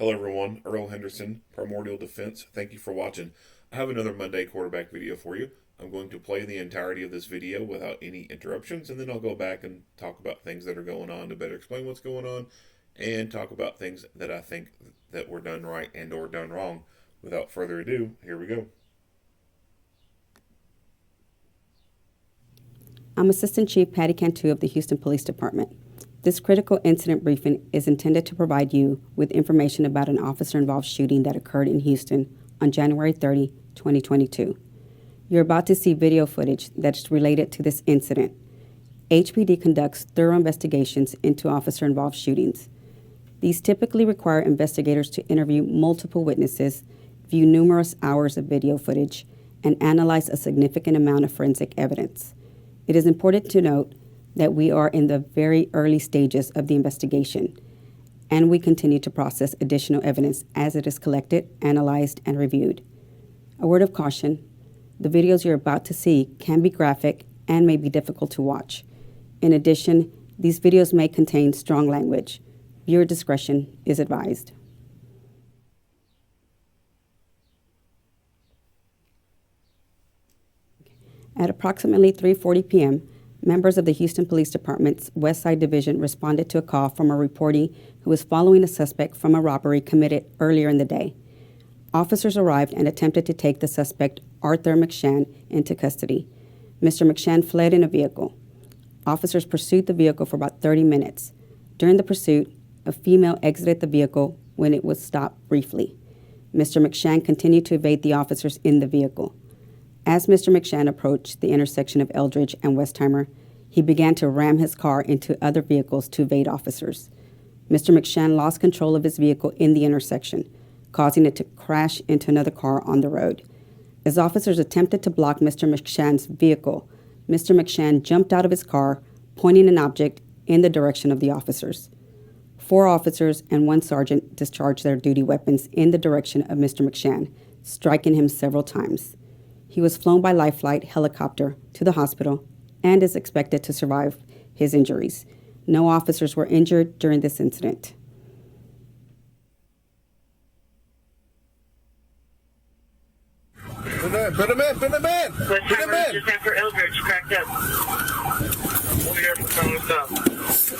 Hello everyone, Earl Henderson, Primordial Defense. Thank you for watching. I have another Monday quarterback video for you. I'm going to play the entirety of this video without any interruptions, and then I'll go back and talk about things that are going on to better explain what's going on, and talk about things that I think that were done right and or done wrong. Without further ado, here we go. I'm Assistant Chief Patty Cantu of the Houston Police Department. This critical incident briefing is intended to provide you with information about an officer-involved shooting that occurred in Houston on January 30, 2022. You're about to see video footage that's related to this incident. HPD conducts thorough investigations into officer-involved shootings. These typically require investigators to interview multiple witnesses, view numerous hours of video footage, and analyze a significant amount of forensic evidence. It is important to note that we are in the very early stages of the investigation, and we continue to process additional evidence as it is collected, analyzed, and reviewed. A word of caution, the videos you're about to see can be graphic and may be difficult to watch. In addition, these videos may contain strong language. Viewer discretion is advised. At approximately 3:40 p.m., members of the Houston Police Department's West Side Division responded to a call from a reportee who was following a suspect from a robbery committed earlier in the day. Officers arrived and attempted to take the suspect, Arthur McShan, into custody. Mr. McShan fled in a vehicle. Officers pursued the vehicle for about 30 minutes. During the pursuit, a female exited the vehicle when it was stopped briefly. Mr. McShan continued to evade the officers in the vehicle. As Mr. McShan approached the intersection of Eldridge and Westheimer, he began to ram his car into other vehicles to evade officers. Mr. McShan lost control of his vehicle in the intersection, causing it to crash into another car on the road. As officers attempted to block Mr. McShan's vehicle, Mr. McShan jumped out of his car, pointing an object in the direction of the officers. 4 officers and 1 sergeant discharged their duty weapons in the direction of Mr. McShan, striking him several times. He was flown by life flight helicopter to the hospital and is expected to survive his injuries. No officers were injured during this incident. Put him in! Just after Eldridge cracked up. Over here for phone stuff.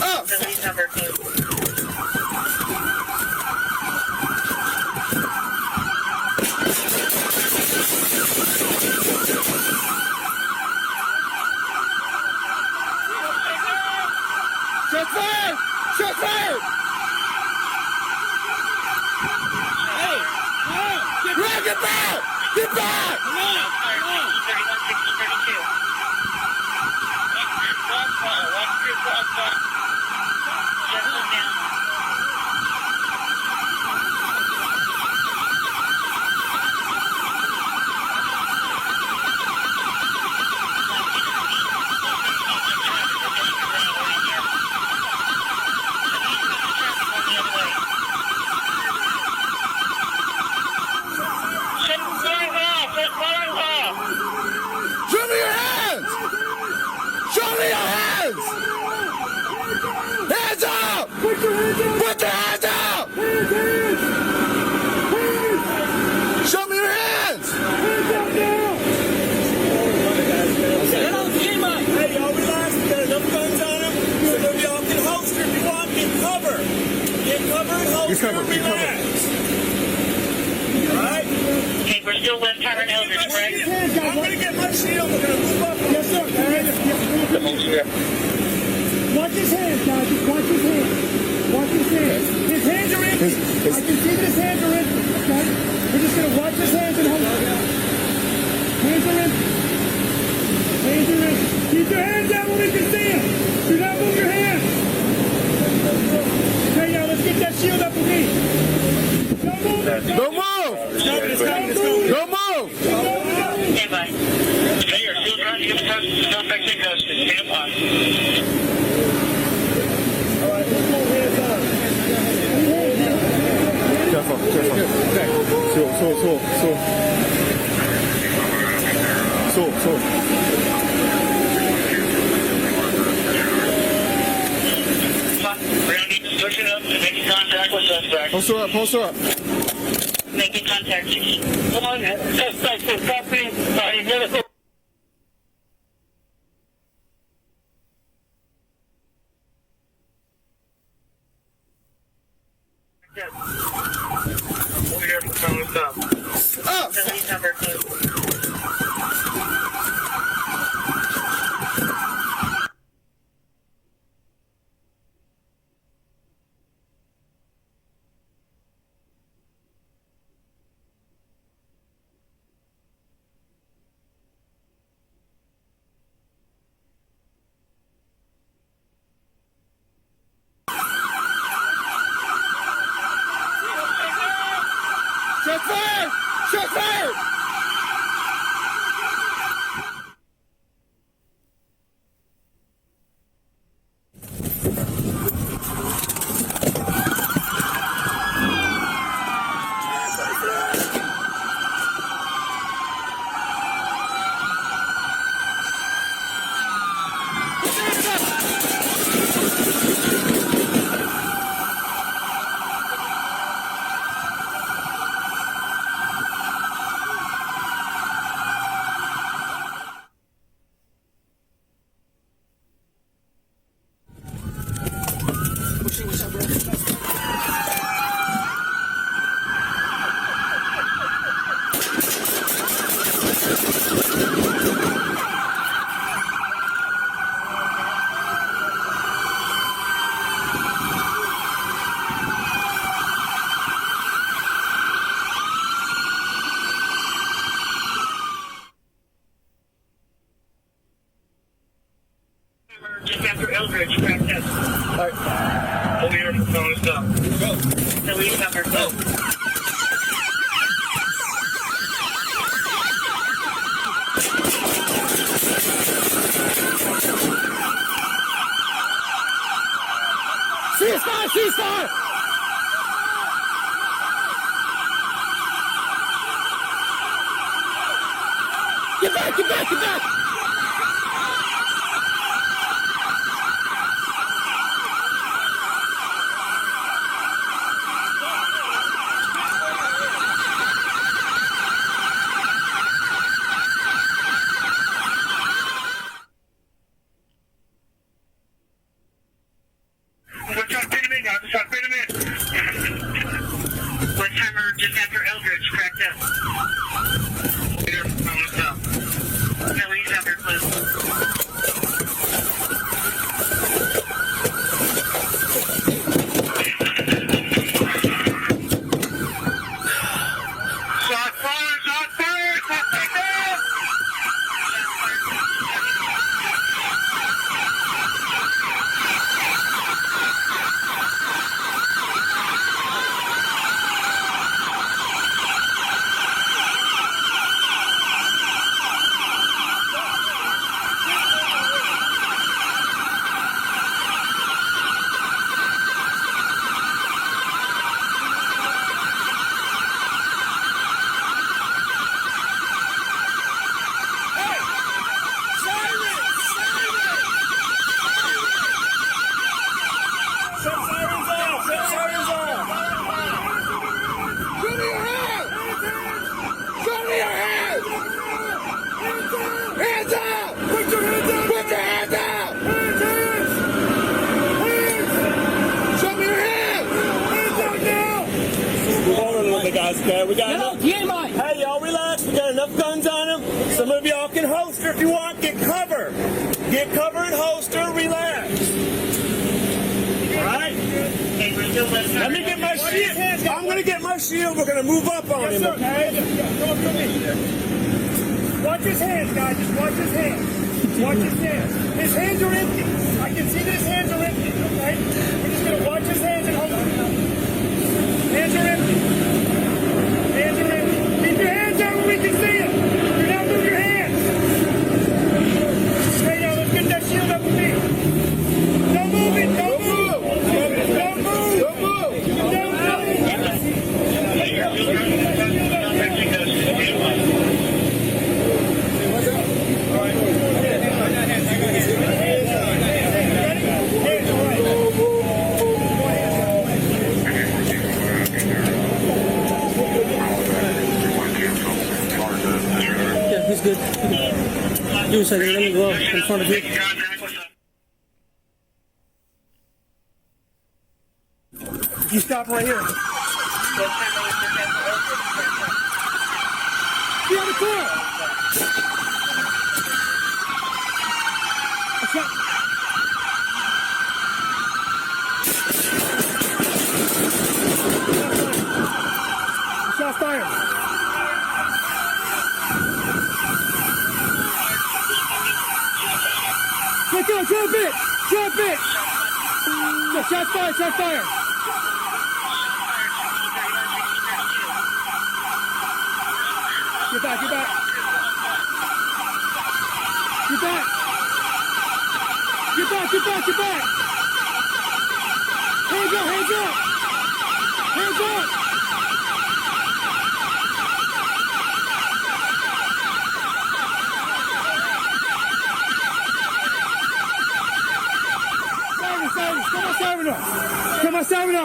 Up! Police number, please. Shot fired! Hey! Get back! Get back! 31, Show me your hands! Show me your hands! Hands up! Put your hands up! Show me your hands! Get on the team up! Hey, y'all relax. We got enough guns on him, so that y'all can holster if you want. Get cover. Get cover and holster and relax. Alright? Okay, we're still Westheimer and Eldridge, correct? I'm going to get my shield. We're going to move up. Yes, sir. Watch his hands, guys. Just watch his hands. Watch his hands. His hands are empty. I can see that his hands are empty. Okay? We're just going to watch his hands and hold them. Hands are empty. Hands are empty. Keep your hands out when we can see him. Do not move your hands. Okay, y'all, let's get that shield up again. Don't move. Don't move! Don't move! Stand by. Okay, you're still trying to get the suspect in custody. Stand by. All right, let's go hands up. Careful. So. We don't need to Switching up and making contact with suspect. Post her up, post her up. Making contact. One suspect is copy by medical. Over here for phone stop. Up! Police number, please. Shot fired! Shot fired! Just after Eldridge, cracked up. Alright, Over here for phone stop. go. Police number, go. Ceasefire! Ceasefire! Get back! Get back! Get back! We're trying to pin him in, guys. We're trying to pin him in. West Hammer, just after Eldridge, cracked up. Over here for phone stop. Police number, please. Shot fired! Shot fired! Suspect down! Hands up! Put your hands up! Put your hands up! Show me your hands! Hands up now! Move on a little bit, guys, okay? We got enough. Hey, y'all relax. We got enough guns on them. Some of y'all can holster if you want. Get cover. Get cover and holster. Relax. All right? Okay, we're still West Let Hammer. me get my shield. I'm going to get my shield. We're going to move up on him, okay? Watch his hands, guys. Just watch his hands. Watch his hands. His hands are empty. I can see that his hands are empty, okay? We're just going to watch his hands and hold them. Hands are empty. Hands are empty. Keep your hands out where we can see them. Do not move your hands. Stay down. Let's get that shield up with me. Don't move it. Don't move. Don't move. Don't move! Don't good. Give me a second. Let me go up in front of you. You stop right here. Get out of the car. Shot fired. Let go, drop it! Drop it! No, shot fired, shot fired. Get back, get back. Get back. Get back, get back, get back. Hands up, hands up. Hands up. Come on, stamina!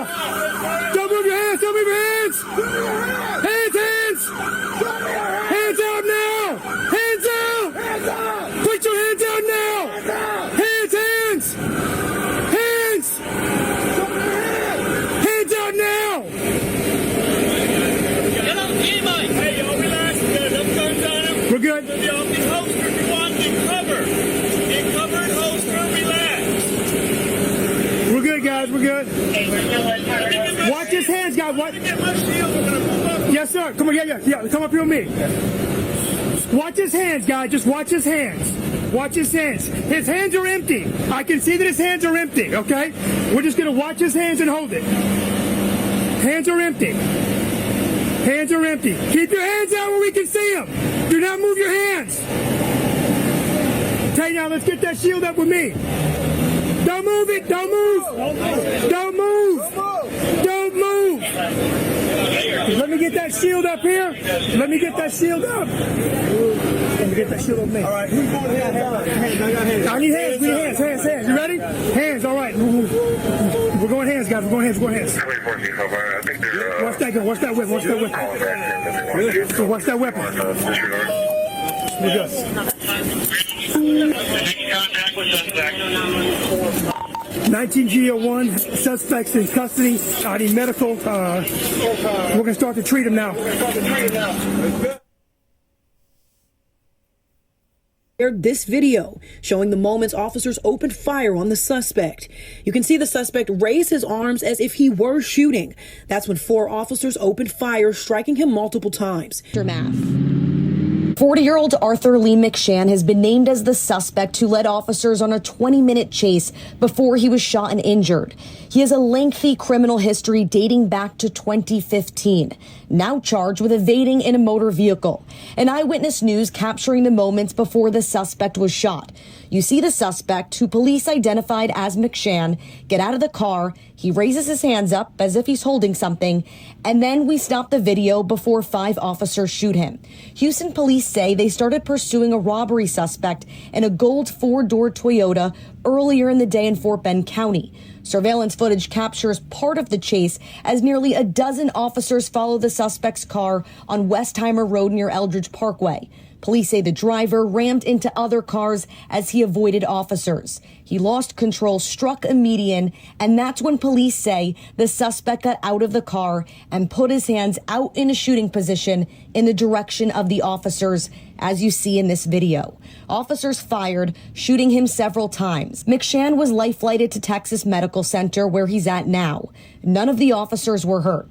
Don't move your hands! Don't move your hands! Hands, hands! Hands out now! Hands out! Put your hands out now! Hands, hands! Hands! Hands out now! Hey, y'all relax. We got enough guns on him. We're good. Be off his holster if you want in cover. In cover and holster, relax. We're good, guys. We're good. Watch his hands, guys. What? Get my shield. We're gonna move up. Yes, sir. Come on, yeah. Come up here with me. Watch his hands, guys. Just watch his hands. Watch his hands. His hands are empty. I can see that his hands are empty, okay? We're just going to watch his hands and hold it. Hands are empty. Hands are empty. Keep your hands out where we can see them. Do not move your hands. Okay, now let's get that shield up with me. Don't move it. Don't move. Don't move. Don't move. Let me get that shield up here. Let me get that shield up. Let me get that shield up me. All right. Who's going hands? I need hands. We need hands. Hands. You ready? Hands. All right. We're going hands, guys. We're going hands. We're going hands. I think they're, Watch that gun. Watch that weapon. Watch that weapon. Watch that weapon. We're good. Contact with suspect. 19G01, suspects in custody. I need medical. We're going to start to treat him now. Shared this video showing the moments officers opened fire on the suspect. You can see the suspect raise his arms as if he were shooting. That's when 4 officers opened fire, striking him multiple times. Aftermath. 40-year-old Arthur Lee McShan has been named as the suspect who led officers on a 20-minute chase before he was shot and injured. He has a lengthy criminal history dating back to 2015, now charged with evading in a motor vehicle. An Eyewitness News capturing the moments before the suspect was shot. You see the suspect, who police identified as McShan, get out of the car. He raises his hands up as if he's holding something, and then we stop the video before 5 officers shoot him. Houston police say they started pursuing a robbery suspect in a gold 4-door Toyota earlier in the day in Fort Bend County. Surveillance footage captures part of the chase as nearly a dozen officers follow the suspect's car on Westheimer Road near Eldridge Parkway. Police say the driver rammed into other cars as he avoided officers. He lost control, struck a median, and that's when police say the suspect got out of the car and put his hands out in a shooting position in the direction of the officers, as you see in this video. Officers fired, shooting him several times. McShan was life-flighted to Texas Medical Center, where he's at now. None of the officers were hurt.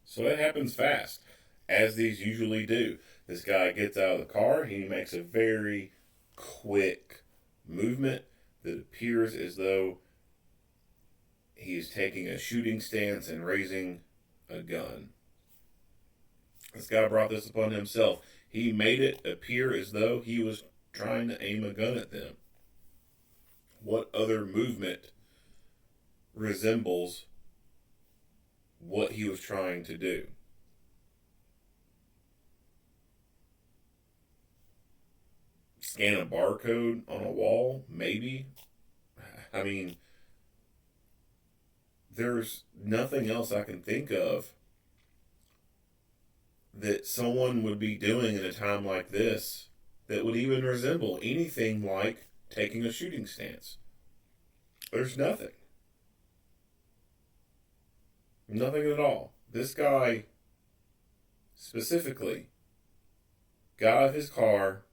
So it happens fast, as these usually do. This guy gets out of the car. He makes a very quick movement that appears as though he's taking a shooting stance and raising a gun. This guy brought this upon himself. He made it appear as though he was trying to aim a gun at them. What other movement resembles what he was trying to do? Scan a barcode on a wall? Maybe. I mean, there's nothing else I can think of that someone would be doing in a time like this that would even resemble anything like taking a shooting stance. There's nothing. Nothing at all. This guy specifically got out of his car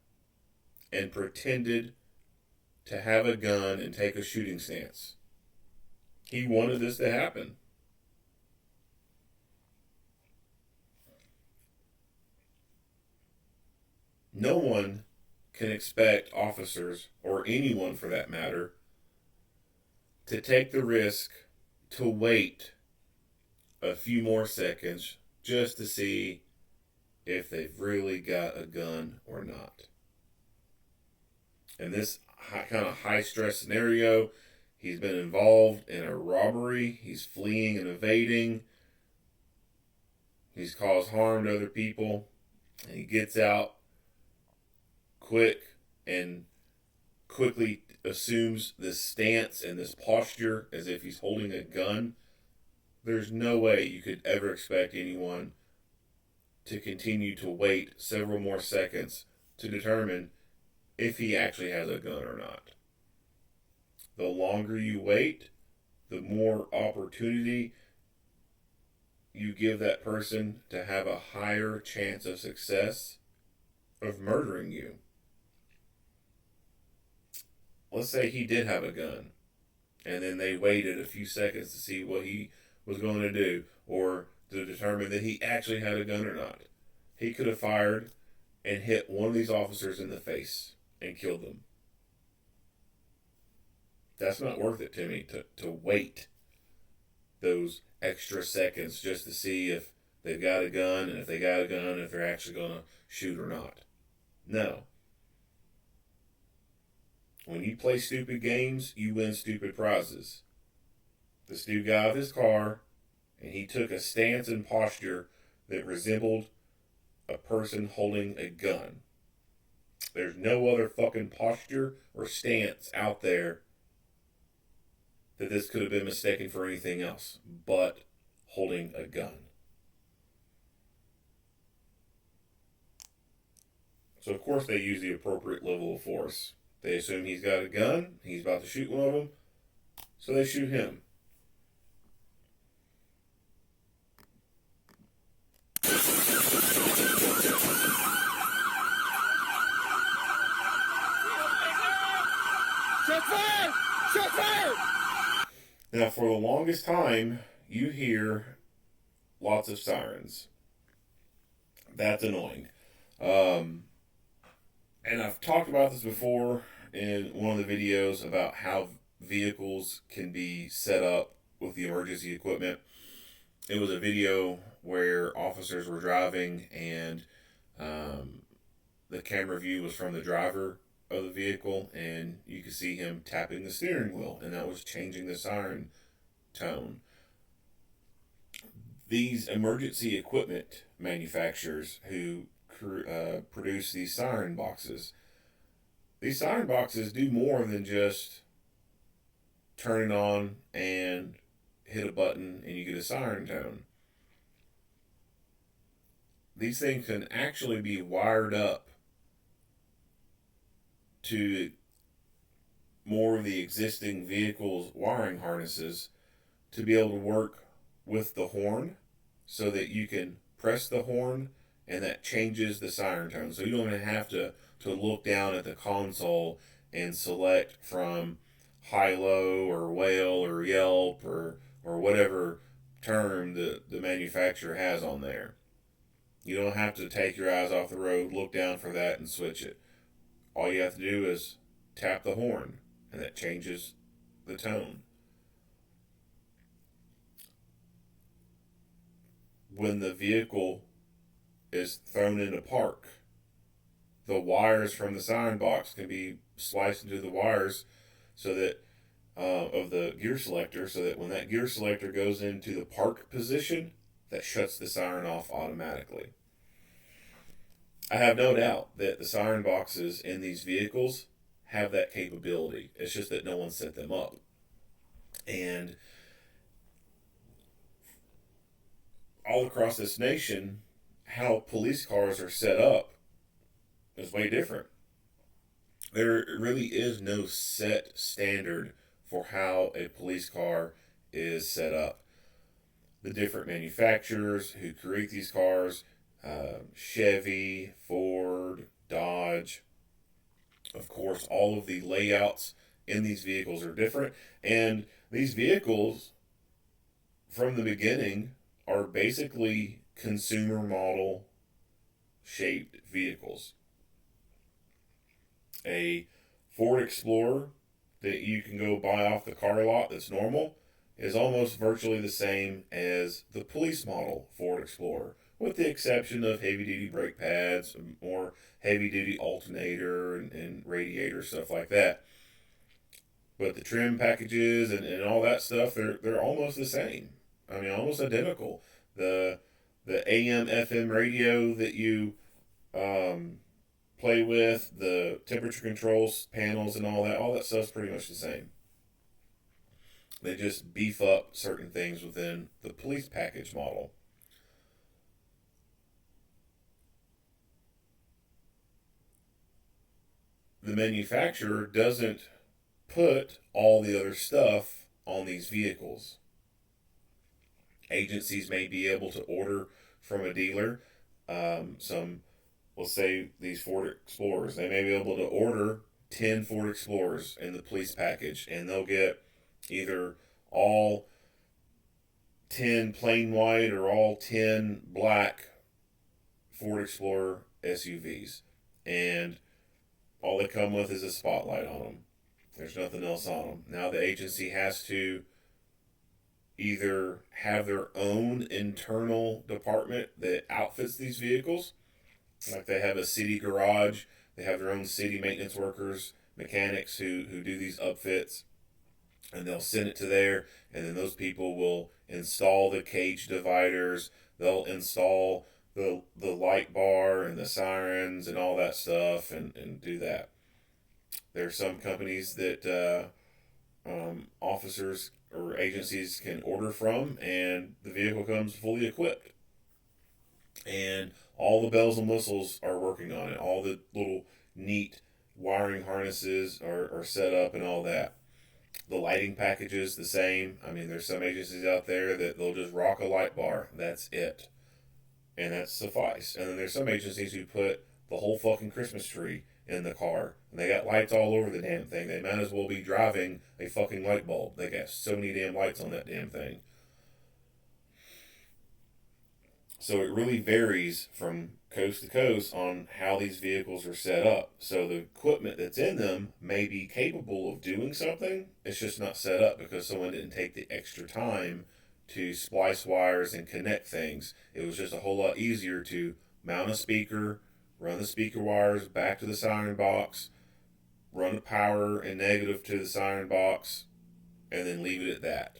and pretended to have a gun and take a shooting stance. He wanted this to happen. No one can expect officers, or anyone for that matter, to take the risk to wait a few more seconds just to see if they've really got a gun or not. In this kind of high-stress scenario, he's been involved in a robbery. He's fleeing and evading. He's caused harm to other people. And he gets out quick and quickly assumes this stance and this posture as if he's holding a gun. There's no way you could ever expect anyone to continue to wait several more seconds to determine if he actually has a gun or not. The longer you wait, the more opportunity you give that person to have a higher chance of success of murdering you. Let's say he did have a gun, and then they waited a few seconds to see what he was going to do, or to determine that he actually had a gun or not. He could have fired and hit one of these officers in the face and killed them. That's not worth it to me, to wait those extra seconds just to see if they've got a gun, and if they got a gun, if they're actually going to shoot or not. No. When you play stupid games, you win stupid prizes. This dude got out of his car, and he took a stance and posture that resembled a person holding a gun. There's no other fucking posture or stance out there that this could have been mistaken for anything else but holding a gun. So of course they use the appropriate level of force. They assume he's got a gun, he's about to shoot one of them, so they shoot him. Now, for the longest time, you hear lots of sirens. That's annoying. And I've talked about this before in one of the videos about how vehicles can be set up with the emergency equipment. It was a video where officers were driving, and the camera view was from the driver of the vehicle, and you could see him tapping the steering wheel, and that was changing the siren tone. These emergency equipment manufacturers who produce these siren boxes do more than just turn it on and hit a button and you get a siren tone. These things can actually be wired up to more of the existing vehicle's wiring harnesses to be able to work with the horn, so that you can press the horn and that changes the siren tone. So you don't even have to look down at the console and select from high-low or wail or yelp or whatever term the manufacturer has on there. You don't have to take your eyes off the road, look down for that, and switch it. All you have to do is tap the horn, and that changes the tone. When the vehicle is thrown into park the wires from the siren box can be spliced into the wires so that of the gear selector, so that when that gear selector goes into the park position, that shuts the siren off automatically. I have no doubt that the siren boxes in these vehicles have that capability. It's just that no one set them up. And all across this nation, how police cars are set up is way different. There really is no set standard for how a police car is set up. The different manufacturers who create these cars, Chevy, Ford, Dodge, of course, all of the layouts in these vehicles are different. And these vehicles, from the beginning, are basically consumer model shaped vehicles. A Ford Explorer that you can go buy off the car lot that's normal is almost virtually the same as the police model Ford Explorer, with the exception of heavy-duty brake pads, more heavy-duty alternator and radiator, stuff like that. But the trim packages and all that stuff, they're almost the same. I mean, almost identical. The AM FM radio that you play with, the temperature controls panels and all that stuff's pretty much the same. They just beef up certain things within the police package model. The manufacturer doesn't put all the other stuff on these vehicles. Agencies may be able to order from a dealer let's say these Ford Explorers. They may be able to order 10 Ford Explorers in the police package, and they'll get either all 10 plain white or all 10 black Ford Explorer SUVs. And all they come with is a spotlight on them. There's nothing else on them. Now the agency has to either have their own internal department that outfits these vehicles. Like they have a city garage, they have their own city maintenance workers, mechanics who do these upfits, and they'll send it to there, and then those people will install the cage dividers, they'll install the light bar and the sirens and all that stuff and do that. There are some companies that officers or agencies can order from, and the vehicle comes fully equipped. And all the bells and whistles are working on it. All the little neat wiring harnesses are set up and all that. The lighting package is the same. I mean, there's some agencies out there that they'll just rock a light bar. That's it. And that's suffice. And then there's some agencies who put the whole fucking Christmas tree in the car. And they got lights all over the damn thing. They might as well be driving a fucking light bulb. They got so many damn lights on that damn thing. So it really varies from coast to coast on how these vehicles are set up. So the equipment that's in them may be capable of doing something. It's just not set up because someone didn't take the extra time to splice wires and connect things. It was just a whole lot easier to mount a speaker, run the speaker wires back to the siren box, run the power and negative to the siren box, and then leave it at that.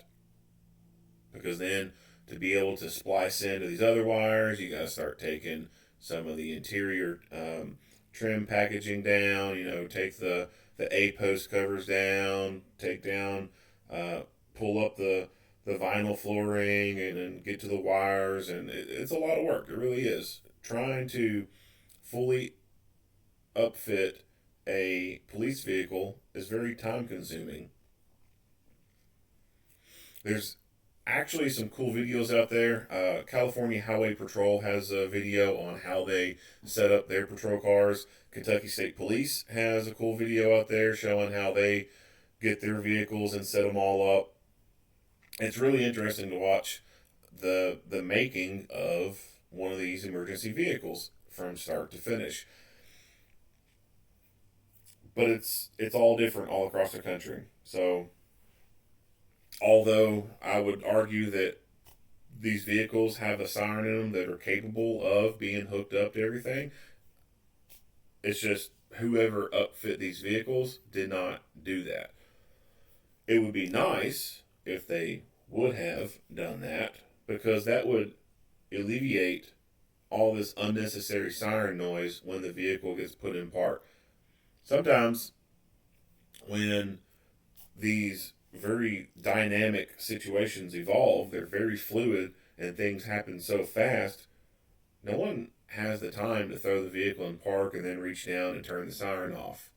Because then, to be able to splice into these other wires, you got to start taking some of the interior trim packaging down. Take the A-post covers down, pull up the vinyl flooring, and then get to the wires. And it's a lot of work. It really is. Trying to fully upfit a police vehicle is very time consuming. There's actually some cool videos out there. California Highway Patrol has a video on how they set up their patrol cars. Kentucky State Police has a cool video out there showing how they get their vehicles and set them all up. It's really interesting to watch the making of one of these emergency vehicles from start to finish. But it's all different all across the country. So although I would argue that these vehicles have a siren in them that are capable of being hooked up to everything, It's just whoever upfit these vehicles did not do that. It would be nice if they would have done that, because that would alleviate all this unnecessary siren noise when the vehicle gets put in park. Sometimes when these very dynamic situations evolve, they're very fluid and things happen so fast, no one has the time to throw the vehicle in park and then reach down and turn the siren off.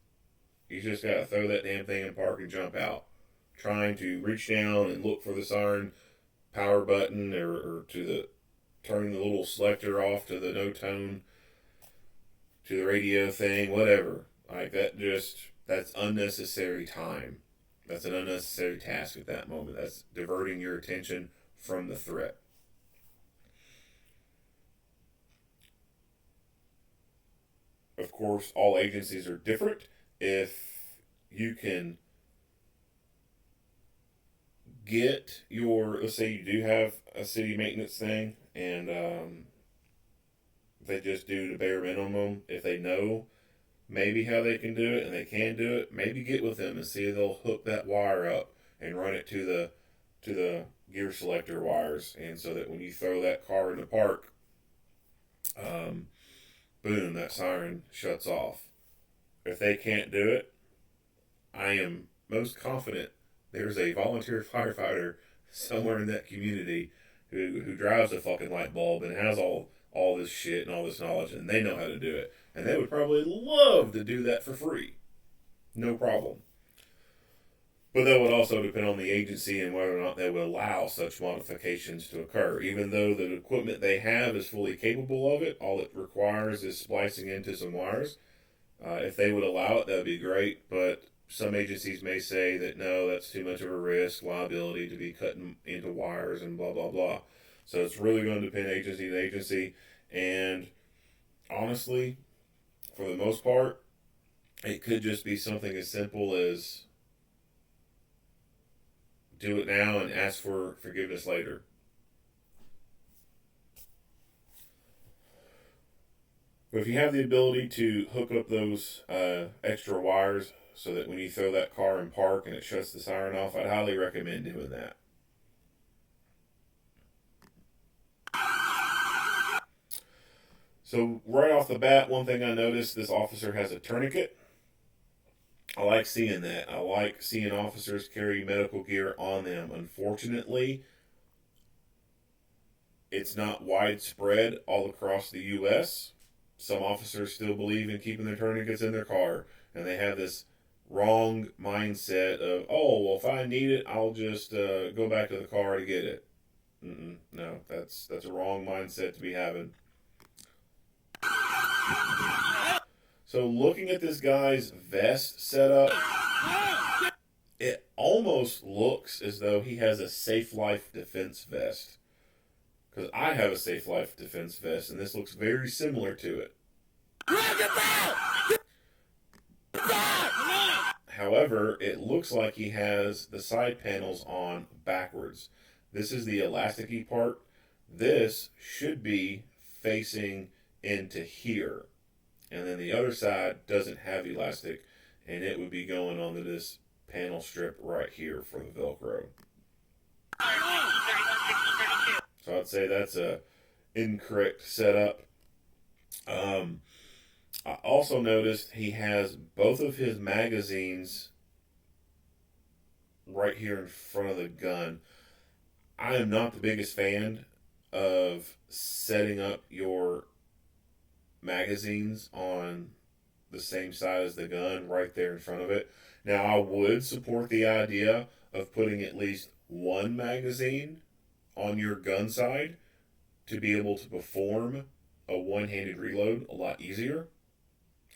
You just gotta throw that damn thing in park and jump out. Trying to reach down and look for the siren power button, or to the turning the little selector off to the no tone, to the radio thing, whatever. Like that's unnecessary time. That's an unnecessary task at that moment. That's diverting your attention from the threat. Of course, all agencies are different. If you can get your, let's say you do have a city maintenance thing, and they just do the bare minimum, if they know maybe how they can do it and they can do it, maybe get with them and see if they'll hook that wire up and run it to the gear selector wires, and so that when you throw that car in the park, boom, that siren shuts off. If they can't do it, I am most confident there's a volunteer firefighter somewhere in that community who drives a fucking light bulb and has all this shit and all this knowledge, and they know how to do it. And they would probably love to do that for free. No problem. But that would also depend on the agency and whether or not they would allow such modifications to occur. Even though the equipment they have is fully capable of it, all it requires is splicing into some wires. If they would allow it, that would be great. But some agencies may say that no, that's too much of a risk, liability to be cutting into wires and blah, blah, blah. So it's really going to depend agency to agency. And honestly, for the most part, it could just be something as simple as do it now and ask for forgiveness later. But if you have the ability to hook up those extra wires so that when you throw that car in park and it shuts the siren off, I'd highly recommend doing that. So right off the bat, one thing I noticed, this officer has a tourniquet. I like seeing that. I like seeing officers carry medical gear on them. Unfortunately, it's not widespread all across the U.S. Some officers still believe in keeping their tourniquets in their car, and they have this wrong mindset of, oh, well, if I need it, I'll just go back to the car to get it. No, that's a wrong mindset to be having. So looking at this guy's vest setup, it almost looks as though he has a Safe Life defense vest. Because I have a Safe Life defense vest, and this looks very similar to it. However, it looks like he has the side panels on backwards. This is the elasticy part. This should be facing into here. And then the other side doesn't have elastic, and it would be going onto this panel strip right here for the Velcro. So I'd say that's a incorrect setup. I also noticed he has both of his magazines right here in front of the gun. I am not the biggest fan of setting up your magazines on the same side as the gun right there in front of it. Now, I would support the idea of putting at least one magazine on your gun side to be able to perform a one-handed reload a lot easier.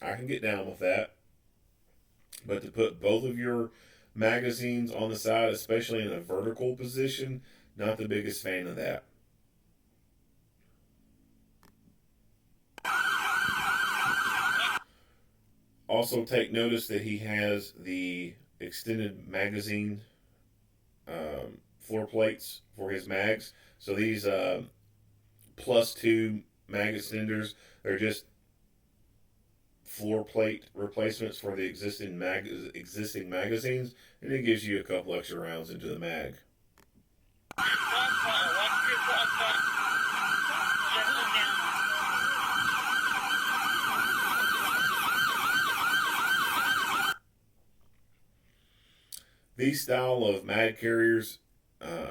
I can get down with that. But to put both of your magazines on the side, especially in a vertical position, not the biggest fan of that. Also take notice that he has the extended magazine floor plates for his mags. So these +2 mag extenders, they're just floor plate replacements for the existing magazines, and it gives you a couple extra rounds into the mag. These style of mag carriers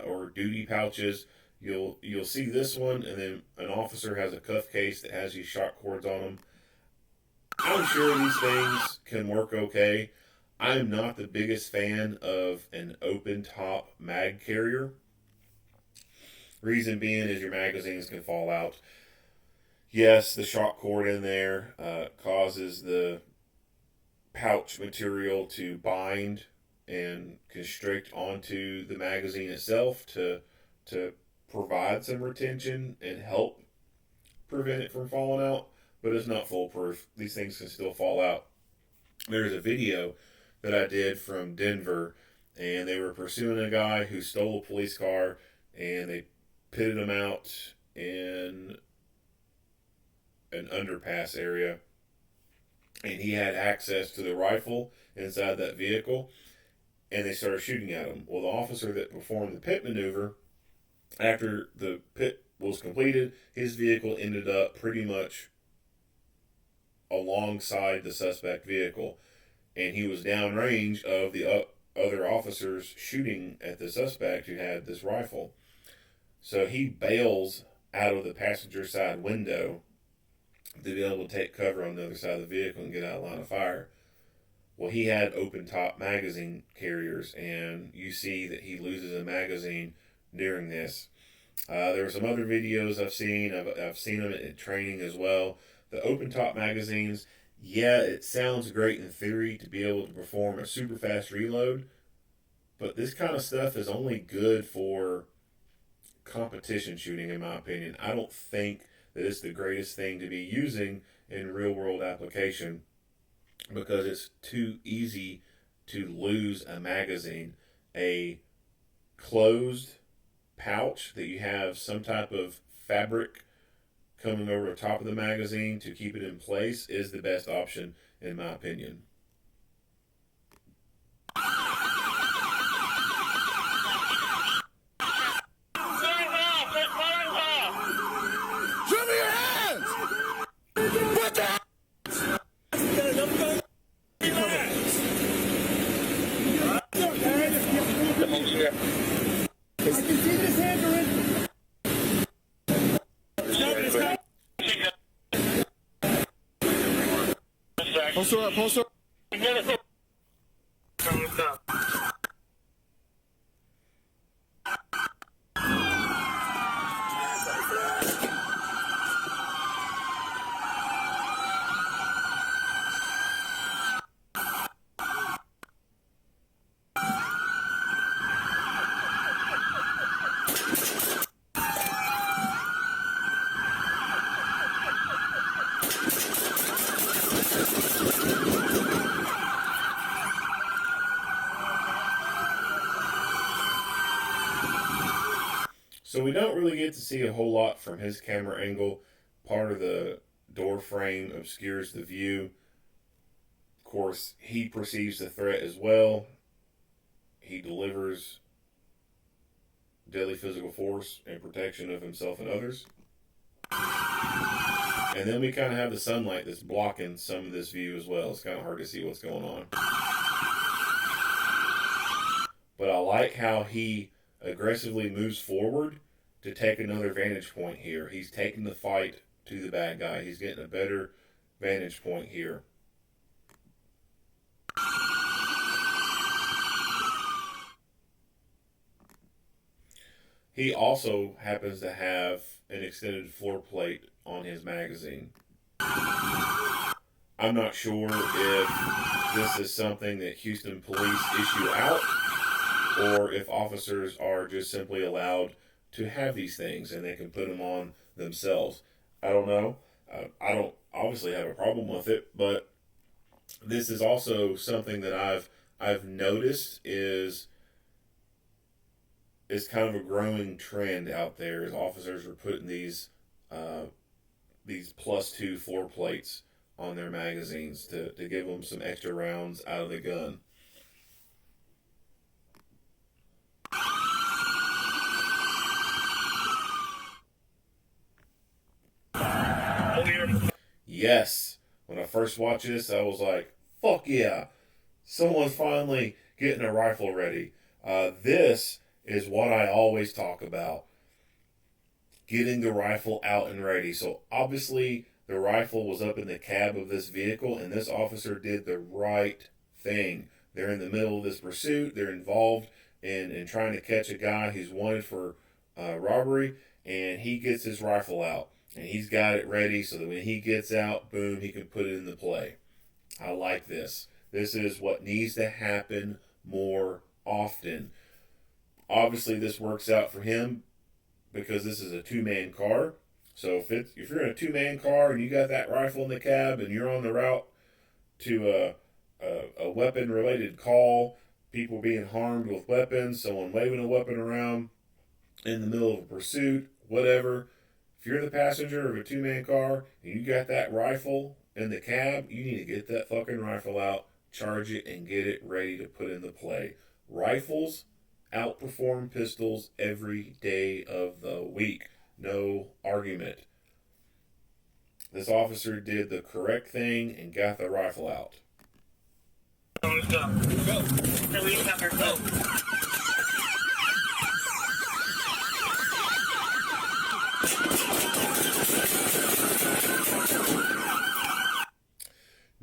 or duty pouches, you'll see this one, and then an officer has a cuff case that has these shock cords on them. I'm sure these things can work okay. I am not the biggest fan of an open top mag carrier. Reason being is your magazines can fall out. Yes, the shock cord in there causes the pouch material to bind and constrict onto the magazine itself to provide some retention and help prevent it from falling out, but it's not foolproof. These things can still fall out. There's a video that I did from Denver, and they were pursuing a guy who stole a police car, and they pitted him out in an underpass area, and he had access to the rifle inside that vehicle, and they started shooting at him. Well, the officer that performed the pit maneuver, after the pit was completed, his vehicle ended up pretty much alongside the suspect vehicle, and he was downrange of the other officers shooting at the suspect who had this rifle. So he bails out of the passenger side window to be able to take cover on the other side of the vehicle and get out of line of fire. Well, he had open top magazine carriers, and you see that he loses a magazine during this. There were some other videos I've seen. I've seen them in training as well. The open top magazines, yeah, it sounds great in theory to be able to perform a super fast reload, but this kind of stuff is only good for competition shooting, in my opinion. I don't think that it's the greatest thing to be using in real world application, because it's too easy to lose a magazine. A closed pouch that you have some type of fabric coming over the top of the magazine to keep it in place is the best option, in my opinion. Show me your hands! What the hell? I can see that his hands are in. Poster up, poster up. So we don't really get to see a whole lot from his camera angle. Part of the door frame obscures the view. Of course, he perceives the threat as well. He delivers deadly physical force in protection of himself and others. And then we kind of have the sunlight that's blocking some of this view as well. It's kind of hard to see what's going on. But I like how he aggressively moves forward to take another vantage point here. He's taking the fight to the bad guy. He's getting a better vantage point here. He also happens to have an extended floor plate on his magazine. I'm not sure if this is something that Houston police issue out, or if officers are just simply allowed to have these things and they can put them on themselves. I don't know. I don't obviously have a problem with it, but this is also something that I've noticed is kind of a growing trend out there, as officers are putting these +2 floor plates on their magazines to give them some extra rounds out of the gun. Yes. When I first watched this, I was like, fuck yeah. Someone's finally getting a rifle ready. This is what I always talk about. Getting the rifle out and ready. So obviously the rifle was up in the cab of this vehicle, and this officer did the right thing. They're in the middle of this pursuit. They're involved in trying to catch a guy who's wanted for robbery, and he gets his rifle out. And he's got it ready so that when he gets out, boom, he can put it into play. I like this. This is what needs to happen more often. Obviously, this works out for him because this is a two-man car. So if you're in a two-man car and you got that rifle in the cab and you're on the route to a weapon-related call, people being harmed with weapons, someone waving a weapon around in the middle of a pursuit, whatever. If you're the passenger of a two-man car and you got that rifle in the cab, you need to get that fucking rifle out, charge it, and get it ready to put into play. Rifles outperform pistols every day of the week. No argument. This officer did the correct thing and got the rifle out.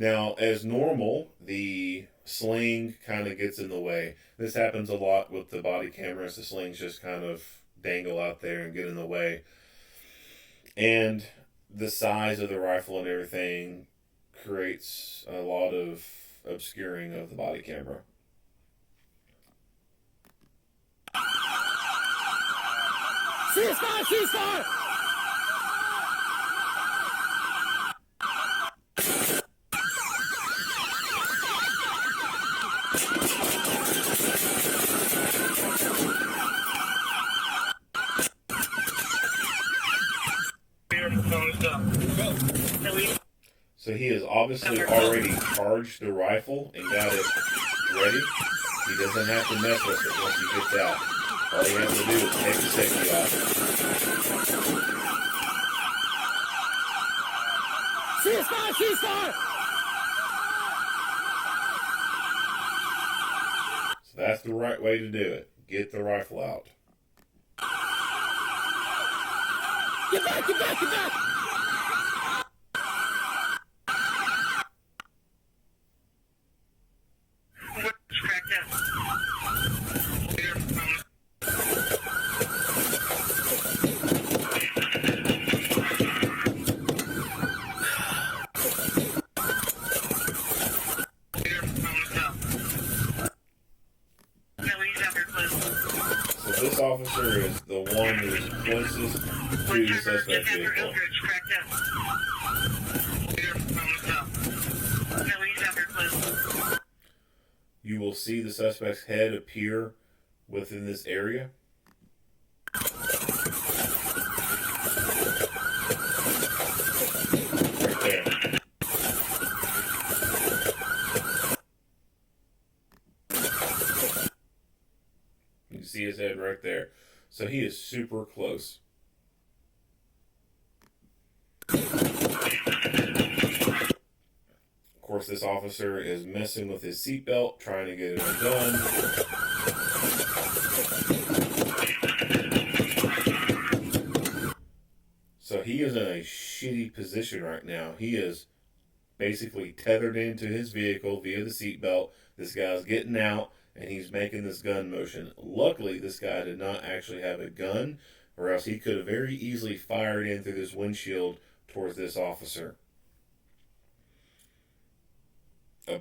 Now, as normal, the sling kind of gets in the way. This happens a lot with the body cameras. The slings just kind of dangle out there and get in the way. And the size of the rifle and everything creates a lot of obscuring of the body camera. Ceasefire! Ceasefire! So he has obviously already charged the rifle and got it ready. He doesn't have to mess with it once he gets out. All he has to do is take the safety off. Ceasefire! Ceasefire! So that's the right way to do it. Get the rifle out. Get back! Get back! Get back! So this officer is the one who is closest to the suspect vehicle. You will see the suspect's head appear within this area. Right there. You can see his head right there. So he is super close. Of course, this officer is messing with his seatbelt, trying to get it undone. So he is in a shitty position right now. He is basically tethered into his vehicle via the seatbelt. This guy's getting out, and he's making this gun motion. Luckily, this guy did not actually have a gun, or else he could have very easily fired in through this windshield towards this officer. A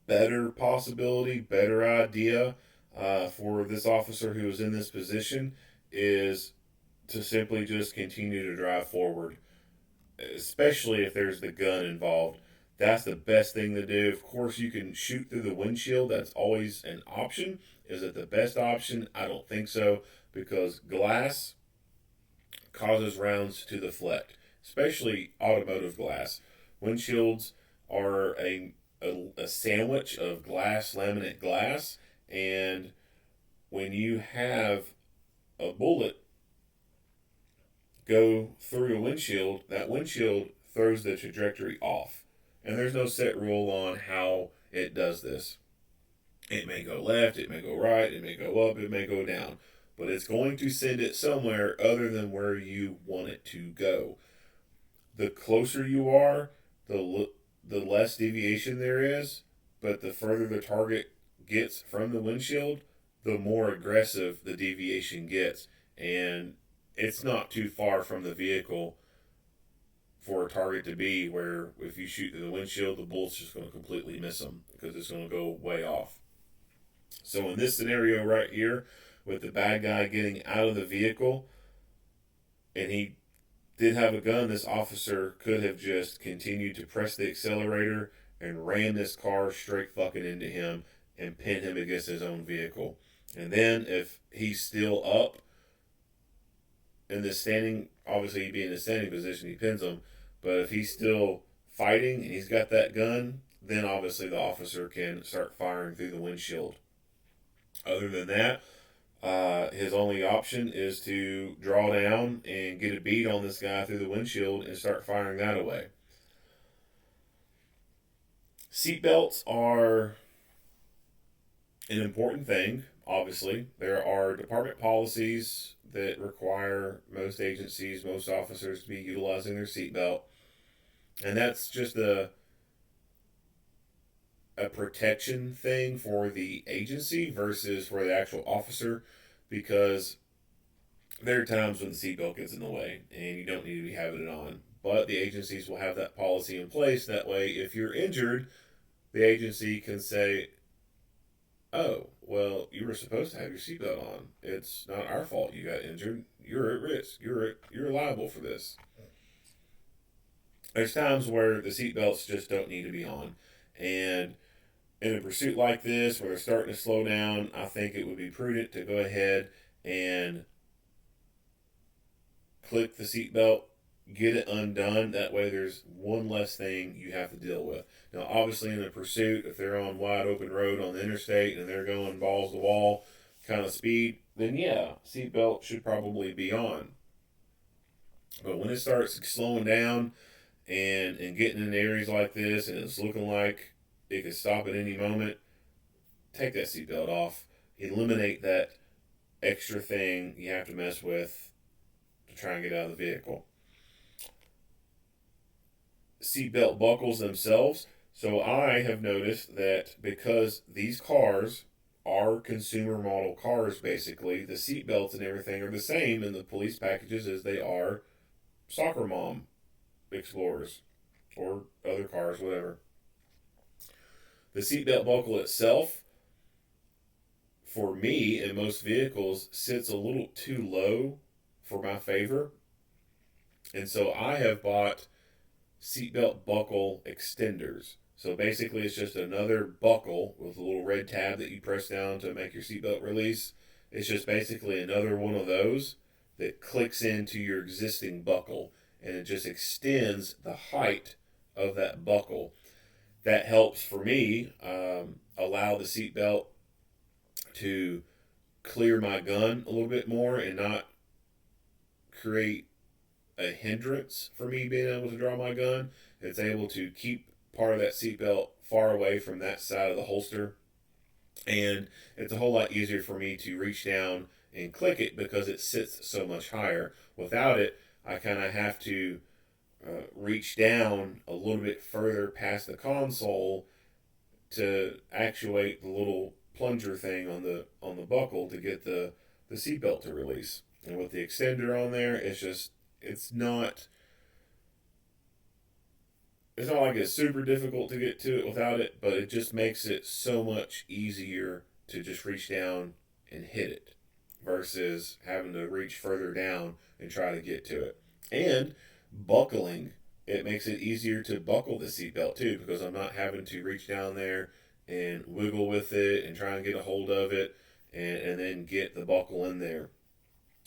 better possibility, better idea for this officer who is in this position is to simply just continue to drive forward, especially if there's the gun involved. That's the best thing to do. Of course, you can shoot through the windshield. That's always an option. Is it the best option? I don't think so, because glass causes rounds to deflect, especially automotive glass. Windshields are a sandwich of laminate glass, and when you have a bullet go through a windshield, that windshield throws the trajectory off. And there's no set rule on how it does this. It may go left, it may go right, it may go up, it may go down. But it's going to send it somewhere other than where you want it to go. The closer you are, the less deviation there is, but the further the target gets from the windshield, the more aggressive the deviation gets. And it's not too far from the vehicle for a target to be where if you shoot through the windshield, the bullet's just going to completely miss them because it's going to go way off. So in this scenario right here, with the bad guy getting out of the vehicle, and he did have a gun, this officer could have just continued to press the accelerator and ran this car straight fucking into him and pin him against his own vehicle. And then if he's still up in this standing, obviously he'd be in a standing position, he pins him. But if he's still fighting and he's got that gun, then obviously the officer can start firing through the windshield. Other than that, his only option is to draw down and get a bead on this guy through the windshield and start firing that away. Seatbelts are an important thing, obviously. There are department policies that require most agencies, most officers to be utilizing their seatbelt. And that's just a protection thing for the agency versus for the actual officer, because there are times when the seatbelt gets in the way and you don't need to be having it on. But the agencies will have that policy in place. That way, if you're injured, the agency can say, oh, well, you were supposed to have your seatbelt on. It's not our fault you got injured. You're at risk. You're liable for this. There's times where the seatbelts just don't need to be on. And in a pursuit like this, where they're starting to slow down, I think it would be prudent to go ahead and click the seatbelt, get it undone. That way there's one less thing you have to deal with. Now, obviously in a pursuit, if they're on wide open road on the interstate and they're going balls to wall kind of speed, then yeah, seatbelt should probably be on. But when it starts slowing down and getting in areas like this and it's looking like it could stop at any moment, take that seatbelt off. Eliminate that extra thing you have to mess with to try and get out of the vehicle. Seatbelt buckles themselves. So I have noticed that because these cars are consumer model cars, basically, the seatbelts and everything are the same in the police packages as they are soccer mom Explorers or other cars, whatever. The seatbelt buckle itself, for me, in most vehicles, sits a little too low for my favor. And so I have bought seatbelt buckle extenders. So basically it's just another buckle with a little red tab that you press down to make your seatbelt release. It's just basically another one of those that clicks into your existing buckle, and it just extends the height of that buckle. That helps for me allow the seatbelt to clear my gun a little bit more and not create a hindrance for me being able to draw my gun. It's able to keep part of that seatbelt far away from that side of the holster. And it's a whole lot easier for me to reach down and click it because it sits so much higher. Without it, I kind of have to reach down a little bit further past the console to actuate the little plunger thing on the buckle to get the seatbelt to release. And with the extender on there, it's not like it's super difficult to get to it without it, but it just makes it so much easier to just reach down and hit it versus having to reach further down and try to get to it. And buckling, it makes it easier to buckle the seatbelt too, because I'm not having to reach down there and wiggle with it and try and get a hold of it and then get the buckle in there,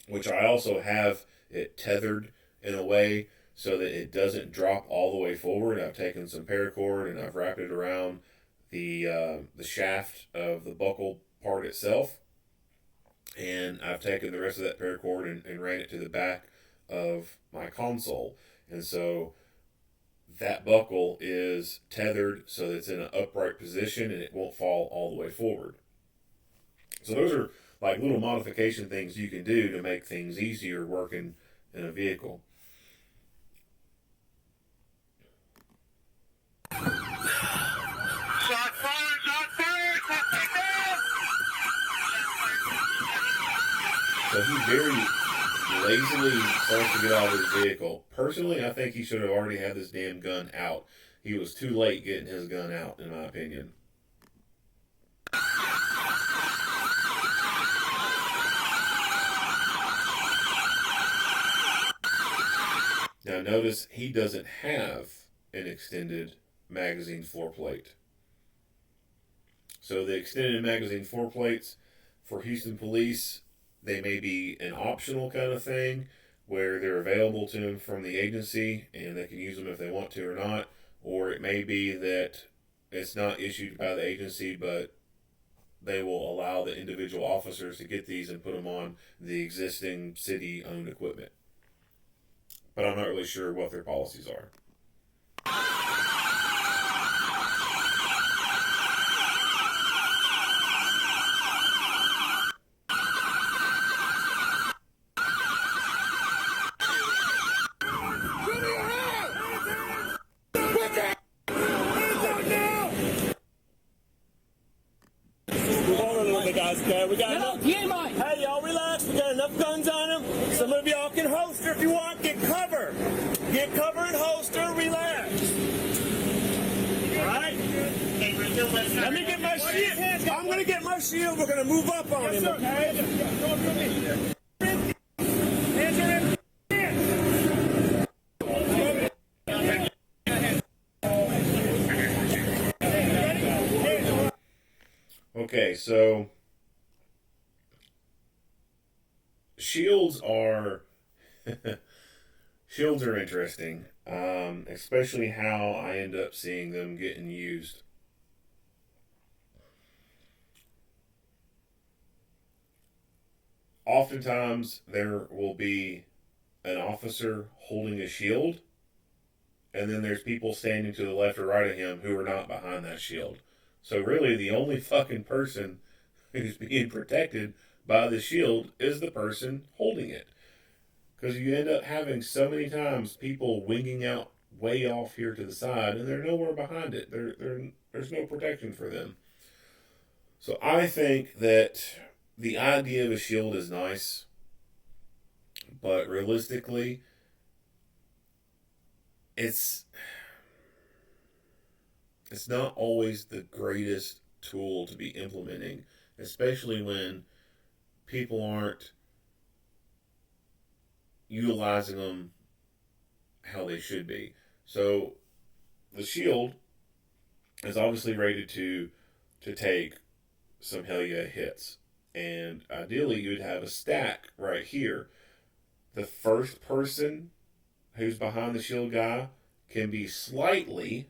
which I also have it tethered in a way so that it doesn't drop all the way forward. I've taken some paracord and I've wrapped it around the shaft of the buckle part itself, and I've taken the rest of that paracord and ran it to the back of my console. And so that buckle is tethered so that it's in an upright position and it won't fall all the way forward. So those are like little modification things you can do to make things easier working in a vehicle. Shot fired! Shot fired! So he very lazily starts to get out of his vehicle. Personally, I think he should have already had this damn gun out. He was too late getting his gun out, in my opinion. Now notice he doesn't have an extended magazine floor plate. So the extended magazine floor plates for Houston police, they may be an optional kind of thing where they're available to them from the agency and they can use them if they want to or not. Or it may be that it's not issued by the agency, but they will allow the individual officers to get these and put them on the existing city-owned equipment. But I'm not really sure what their policies are. We got enough. Hey, y'all relax. We got enough guns on them. Some of y'all can holster if you want. Get cover. Get cover and holster. Relax. All right? Let me get my shield. I'm going to get my shield. We're going to move up on him, okay? Hands are empty. Okay, so shields are interesting, especially how I end up seeing them getting used. Oftentimes there will be an officer holding a shield, and then there's people standing to the left or right of him who are not behind that shield. So really the only fucking person who's being protected by the shield is the person holding it. Because you end up having so many times people winging out way off here to the side and they're nowhere behind it. There's no protection for them. So I think that the idea of a shield is nice, but realistically, it's not always the greatest tool to be implementing, especially when people aren't utilizing them how they should be. So the shield is obviously rated to take some hell yeah hits. And ideally you would have a stack right here. The first person who's behind the shield guy can be slightly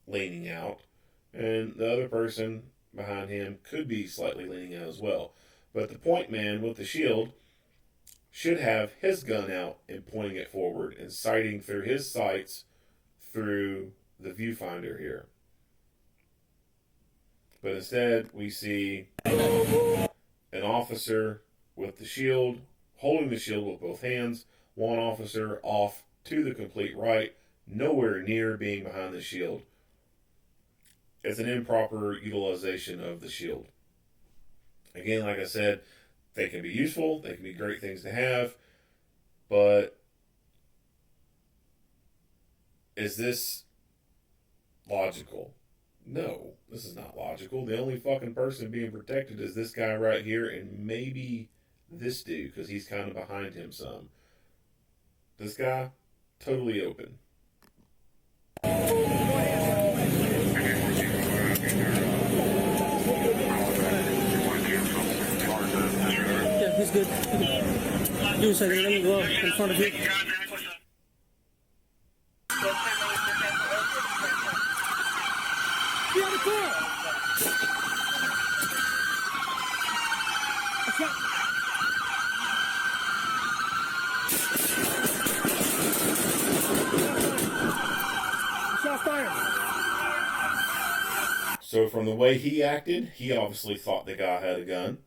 leaning out, and the other person behind him could be slightly leaning out as well. But the point man with the shield should have his gun out and pointing it forward and sighting through his sights through the viewfinder here. But instead, we see an officer with the shield, holding the shield with both hands, one officer off to the complete right, nowhere near being behind the shield. It's an improper utilization of the shield. Again, like I said, they can be useful, they can be great things to have, but is this logical? No, this is not logical. The only fucking person being protected is this guy right here and maybe this dude because he's kind of behind him some. This guy, totally open. That's good. Give me a second. Let me go up in front of you. Get out of the car! Shot fired. So from the way he acted, he obviously thought the guy had a gun.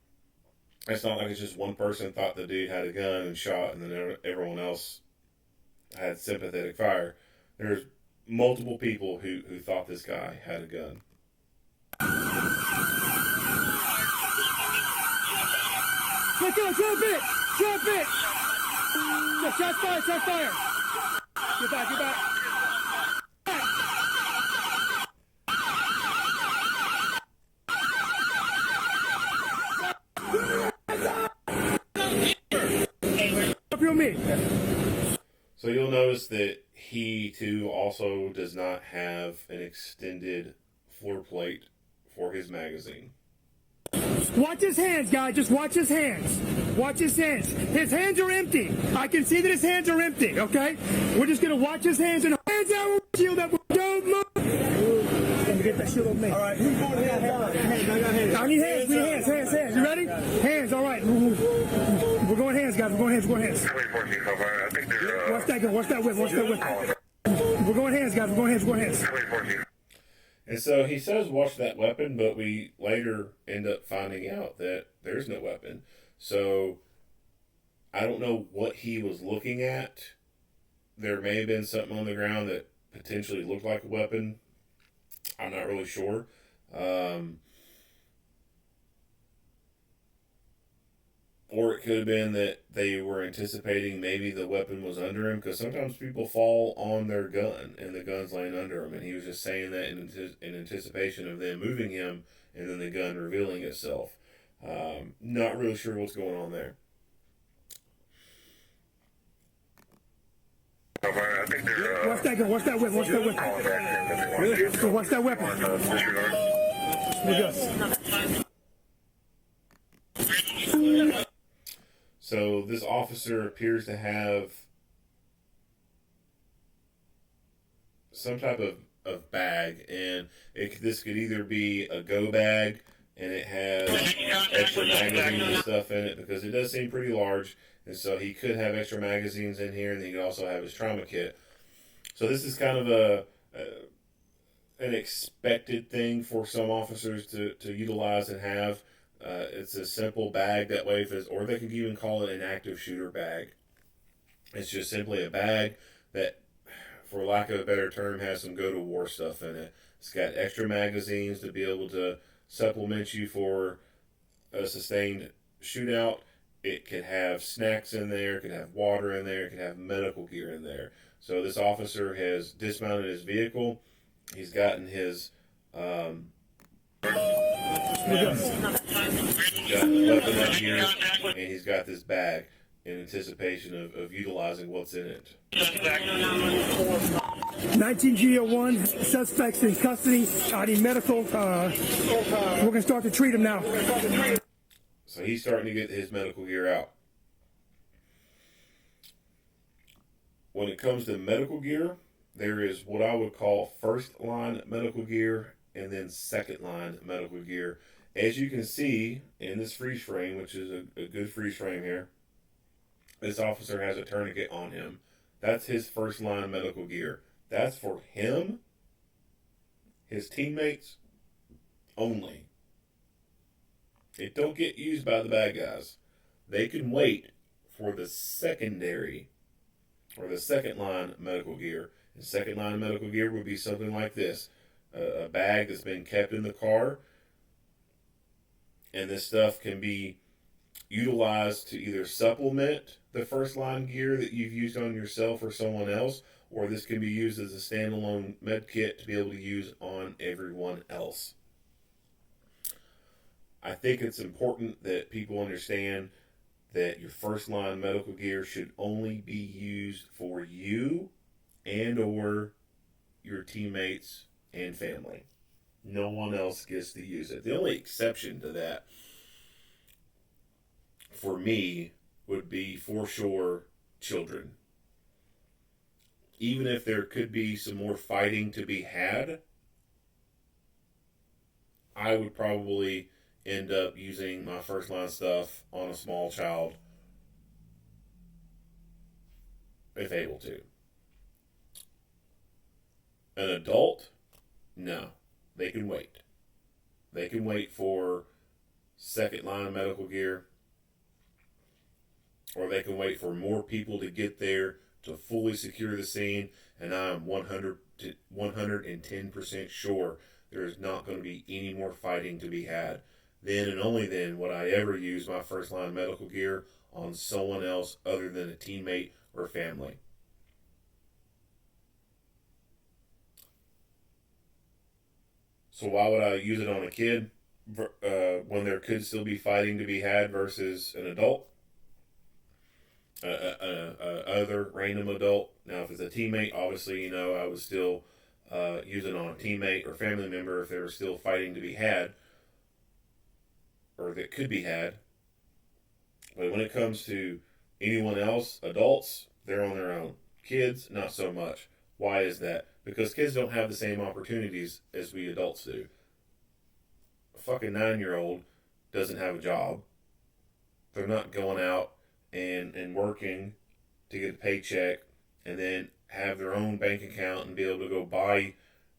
It's not like it's just one person thought the dude had a gun and shot, and then everyone else had sympathetic fire. There's multiple people who thought this guy had a gun. Let go, drop it! Drop it! Shot fire, shot fire! Get back, get back! Up your me. So you'll notice that he too also does not have an extended floor plate for his magazine. Watch his hands, guys. Just watch his hands. Watch his hands. His hands are empty. I can see that his hands are empty, okay? We're just going to watch his hands and hands out. Shield up. Don't move. Let me get that shield on me. All right. Who's going hands? I got hands. I need hands. We need hands. Hands. Hands. You ready? Hands. All right. We're going hands, guys. We're going hands. We're going hands. I think they're, Watch that gun. Watch that whip. Watch that whip. We're going hands, guys. We're going hands. We're going hands. And so he says, watch that weapon, but we later end up finding out that there's no weapon. So I don't know what he was looking at. There may have been something on the ground that potentially looked like a weapon. I'm not really sure. Or it could have been that they were anticipating maybe the weapon was under him, because sometimes people fall on their gun and the gun's laying under him, and he was just saying that in anticipation of them moving him and then the gun revealing itself. Not really sure what's going on there. I think they're, Watch that gun. Watch that whip. Watch that whip. Really? So watch that weapon. So this officer appears to have some type of bag, and this could either be a go bag, and it has extra magazines and stuff in it, because it does seem pretty large, and so he could have extra magazines in here, and he could also have his trauma kit. So this is kind of an expected thing for some officers to utilize and have. It's a simple bag that way, or they can even call it an active shooter bag. It's just simply a bag that, for lack of a better term, has some go-to-war stuff in it. It's got extra magazines to be able to supplement you for a sustained shootout. It could have snacks in there, it could have water in there, it could have medical gear in there. So this officer has dismounted his vehicle. He's gotten his he's got the weapon up here, and he's got this bag in anticipation of utilizing what's in it. 19G01, suspects in custody. I need medical. We're going to start to treat him now. So he's starting to get his medical gear out. When it comes to medical gear, there is what I would call first line medical gear and then second line medical gear. As you can see in this freeze frame, which is a good freeze frame here, this officer has a tourniquet on him. That's his first line medical gear. That's for him, his teammates only. It don't get used by the bad guys. They can wait for the secondary or the second line medical gear. And second line medical gear would be something like this. A bag that's been kept in the car, and this stuff can be utilized to either supplement the first line gear that you've used on yourself or someone else, or this can be used as a standalone med kit to be able to use on everyone else. I think it's important that people understand that your first line medical gear should only be used for you and or your teammates and family. No one else gets to use it. The only exception to that for me would be for sure children. Even if there could be some more fighting to be had, I would probably end up using my first line stuff on a small child if able to. An adult, no. They can wait. They can wait for second line medical gear, or they can wait for more people to get there to fully secure the scene, and I'm 110% sure there's not going to be any more fighting to be had. Then and only then would I ever use my first line medical gear on someone else other than a teammate or family. So why would I use it on a kid when there could still be fighting to be had versus an adult? Other random adult. Now, if it's a teammate, obviously, I would still use it on a teammate or family member if there was still fighting to be had, or that could be had. But when it comes to anyone else, adults, they're on their own. Kids, not so much. Why is that? Because kids don't have the same opportunities as we adults do. A fucking 9-year-old doesn't have a job. They're not going out and working to get a paycheck and then have their own bank account and be able to go buy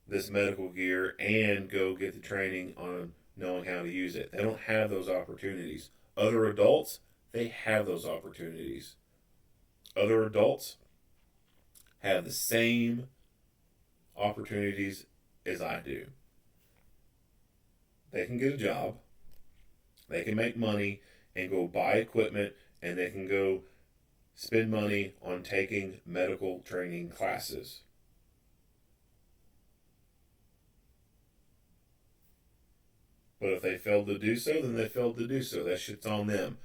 this medical gear and go get the training on knowing how to use it. They don't have those opportunities. Other adults, they have those opportunities. Other adults have the same opportunities as I do. They can get a job, they can make money and go buy equipment, and they can go spend money on taking medical training classes. But if they failed to do so, then they failed to do so. That shit's on them.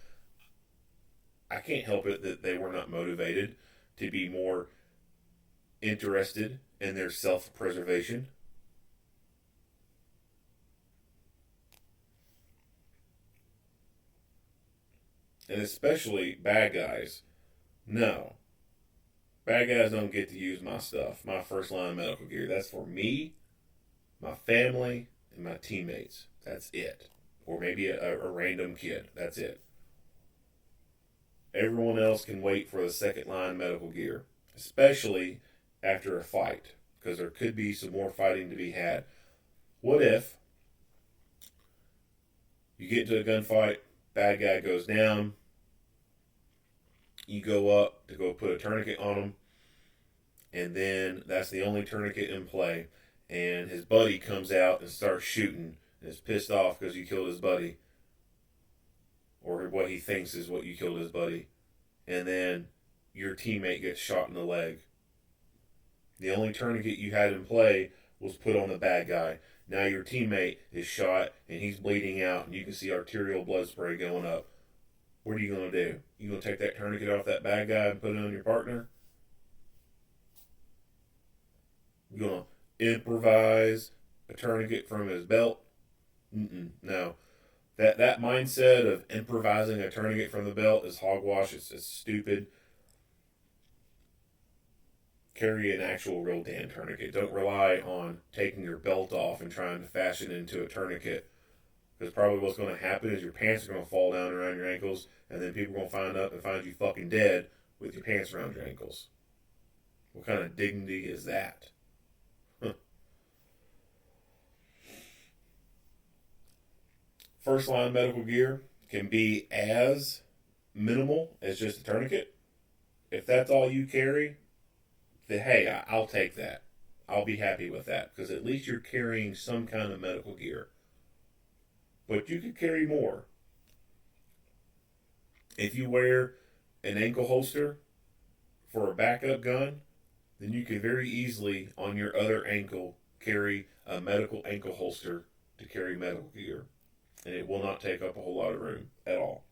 I can't help it that they were not motivated to be more interested in their self-preservation. And especially bad guys. No. Bad guys don't get to use my stuff, my first line medical gear. That's for me, my family, and my teammates. That's it. Or maybe a random kid. That's it. Everyone else can wait for the second line medical gear, especially after a fight, because there could be some more fighting to be had. What if you get into a gunfight, bad guy goes down, you go up to go put a tourniquet on him, and then that's the only tourniquet in play, and his buddy comes out and starts shooting and is pissed off because you killed his buddy, or what he thinks is what you killed his buddy, and then your teammate gets shot in the leg. The only tourniquet you had in play was put on the bad guy. Now your teammate is shot and he's bleeding out and you can see arterial blood spray going up. What are you going to do? You going to take that tourniquet off that bad guy and put it on your partner? You going to improvise a tourniquet from his belt? No. That mindset of improvising a tourniquet from the belt is hogwash. It's stupid. Carry an actual real damn tourniquet. Don't rely on taking your belt off and trying to fashion it into a tourniquet. Because probably what's going to happen is your pants are going to fall down around your ankles, and then people are going to find out and find you fucking dead with your pants around your ankles. What kind of dignity is that? First line medical gear can be as minimal as just a tourniquet. If that's all you carry, then hey, I'll take that. I'll be happy with that, because at least you're carrying some kind of medical gear. But you could carry more. If you wear an ankle holster for a backup gun, then you can very easily, on your other ankle, carry a medical ankle holster to carry medical gear. And it will not take up a whole lot of room at all.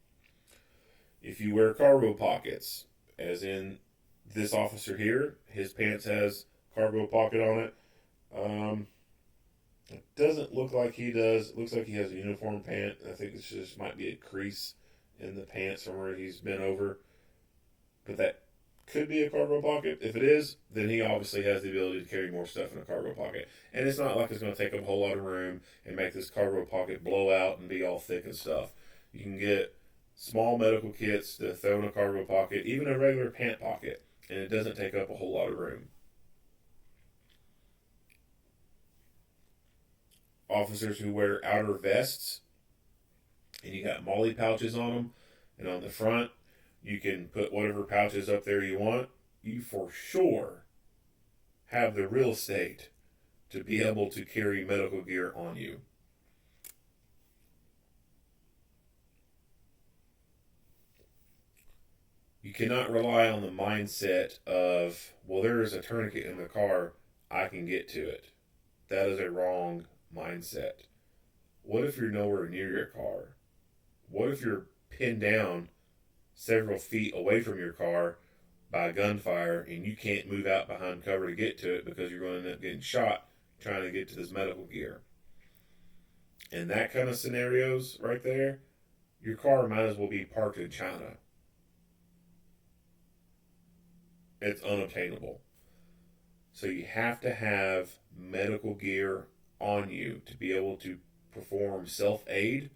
If you wear cargo pockets, as in this officer here, his pants has cargo pocket on it. It doesn't look like he does. It looks like he has a uniform pant. I think it just might be a crease in the pants from where he's bent over. But that could be a cargo pocket. If it is, then he obviously has the ability to carry more stuff in a cargo pocket. And it's not like it's going to take up a whole lot of room and make this cargo pocket blow out and be all thick and stuff. You can get small medical kits to throw in a cargo pocket, even a regular pant pocket, and it doesn't take up a whole lot of room. Officers who wear outer vests, and you got molly pouches on them, and on the front, you can put whatever pouches up there you want. You for sure have the real estate to be able to carry medical gear on you. You cannot rely on the mindset of, well, there is a tourniquet in the car, I can get to it. That is a wrong mindset. What if you're nowhere near your car? What if you're pinned down several feet away from your car by gunfire and you can't move out behind cover to get to it because you're going to end up getting shot trying to get to this medical gear? In that kind of scenarios right there, your car might as well be parked in China. It's unobtainable. So you have to have medical gear on you to be able to perform self-aid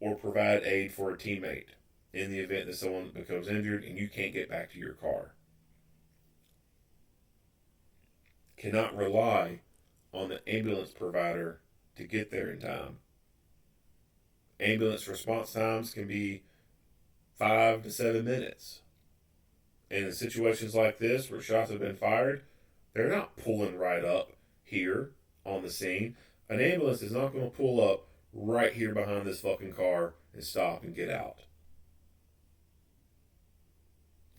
or provide aid for a teammate in the event that someone becomes injured and you can't get back to your car. Cannot rely on the ambulance provider to get there in time. Ambulance response times can be 5 to 7 minutes. And in situations like this where shots have been fired, they're not pulling right up here on the scene. An ambulance is not going to pull up right here behind this fucking car and stop and get out.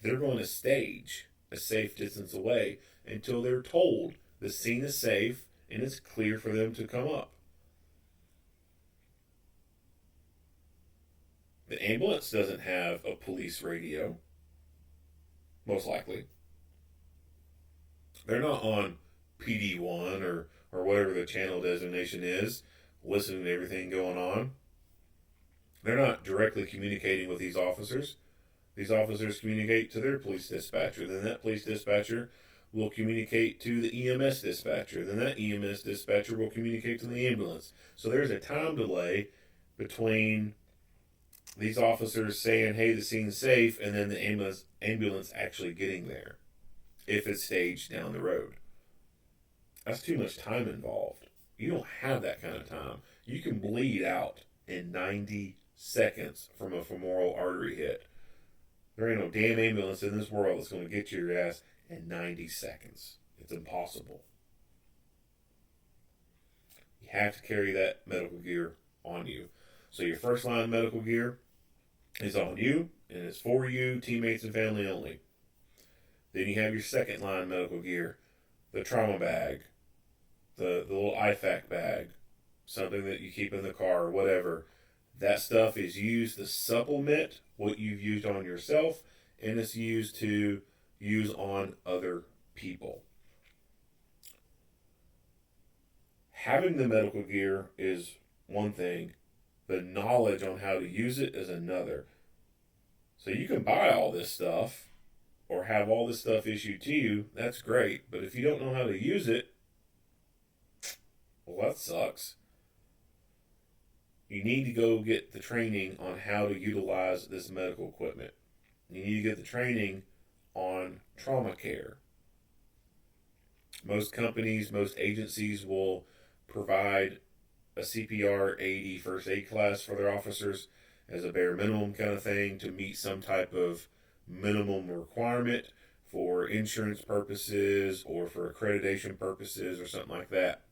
They're going to stage a safe distance away until they're told the scene is safe and it's clear for them to come up. The ambulance doesn't have a police radio. Most likely. They're not on PD1 or whatever the channel designation is, listening to everything going on. They're not directly communicating with these officers. These officers communicate to their police dispatcher. Then that police dispatcher will communicate to the EMS dispatcher. Then that EMS dispatcher will communicate to the ambulance. So there's a time delay between these officers saying, hey, the scene's safe, and then the ambulance actually getting there, if it's staged down the road. That's too much time involved. You don't have that kind of time. You can bleed out in 90 seconds from a femoral artery hit. There ain't no damn ambulance in this world that's going to get your ass in 90 seconds. It's impossible. You have to carry that medical gear on you. So your first line medical gear is on you, and it's for you, teammates, and family only. Then you have your second line medical gear, the trauma bag, the little IFAC bag, something that you keep in the car or whatever. That stuff is used to supplement what you've used on yourself, and it's used to use on other people. Having the medical gear is one thing. The knowledge on how to use it is another. So you can buy all this stuff or have all this stuff issued to you. That's great. But if you don't know how to use it, well, that sucks. You need to go get the training on how to utilize this medical equipment. You need to get the training on trauma care. Most companies, most agencies will provide a CPR AD first aid class for their officers as a bare minimum kind of thing to meet some type of minimum requirement for insurance purposes or for accreditation purposes or something like that.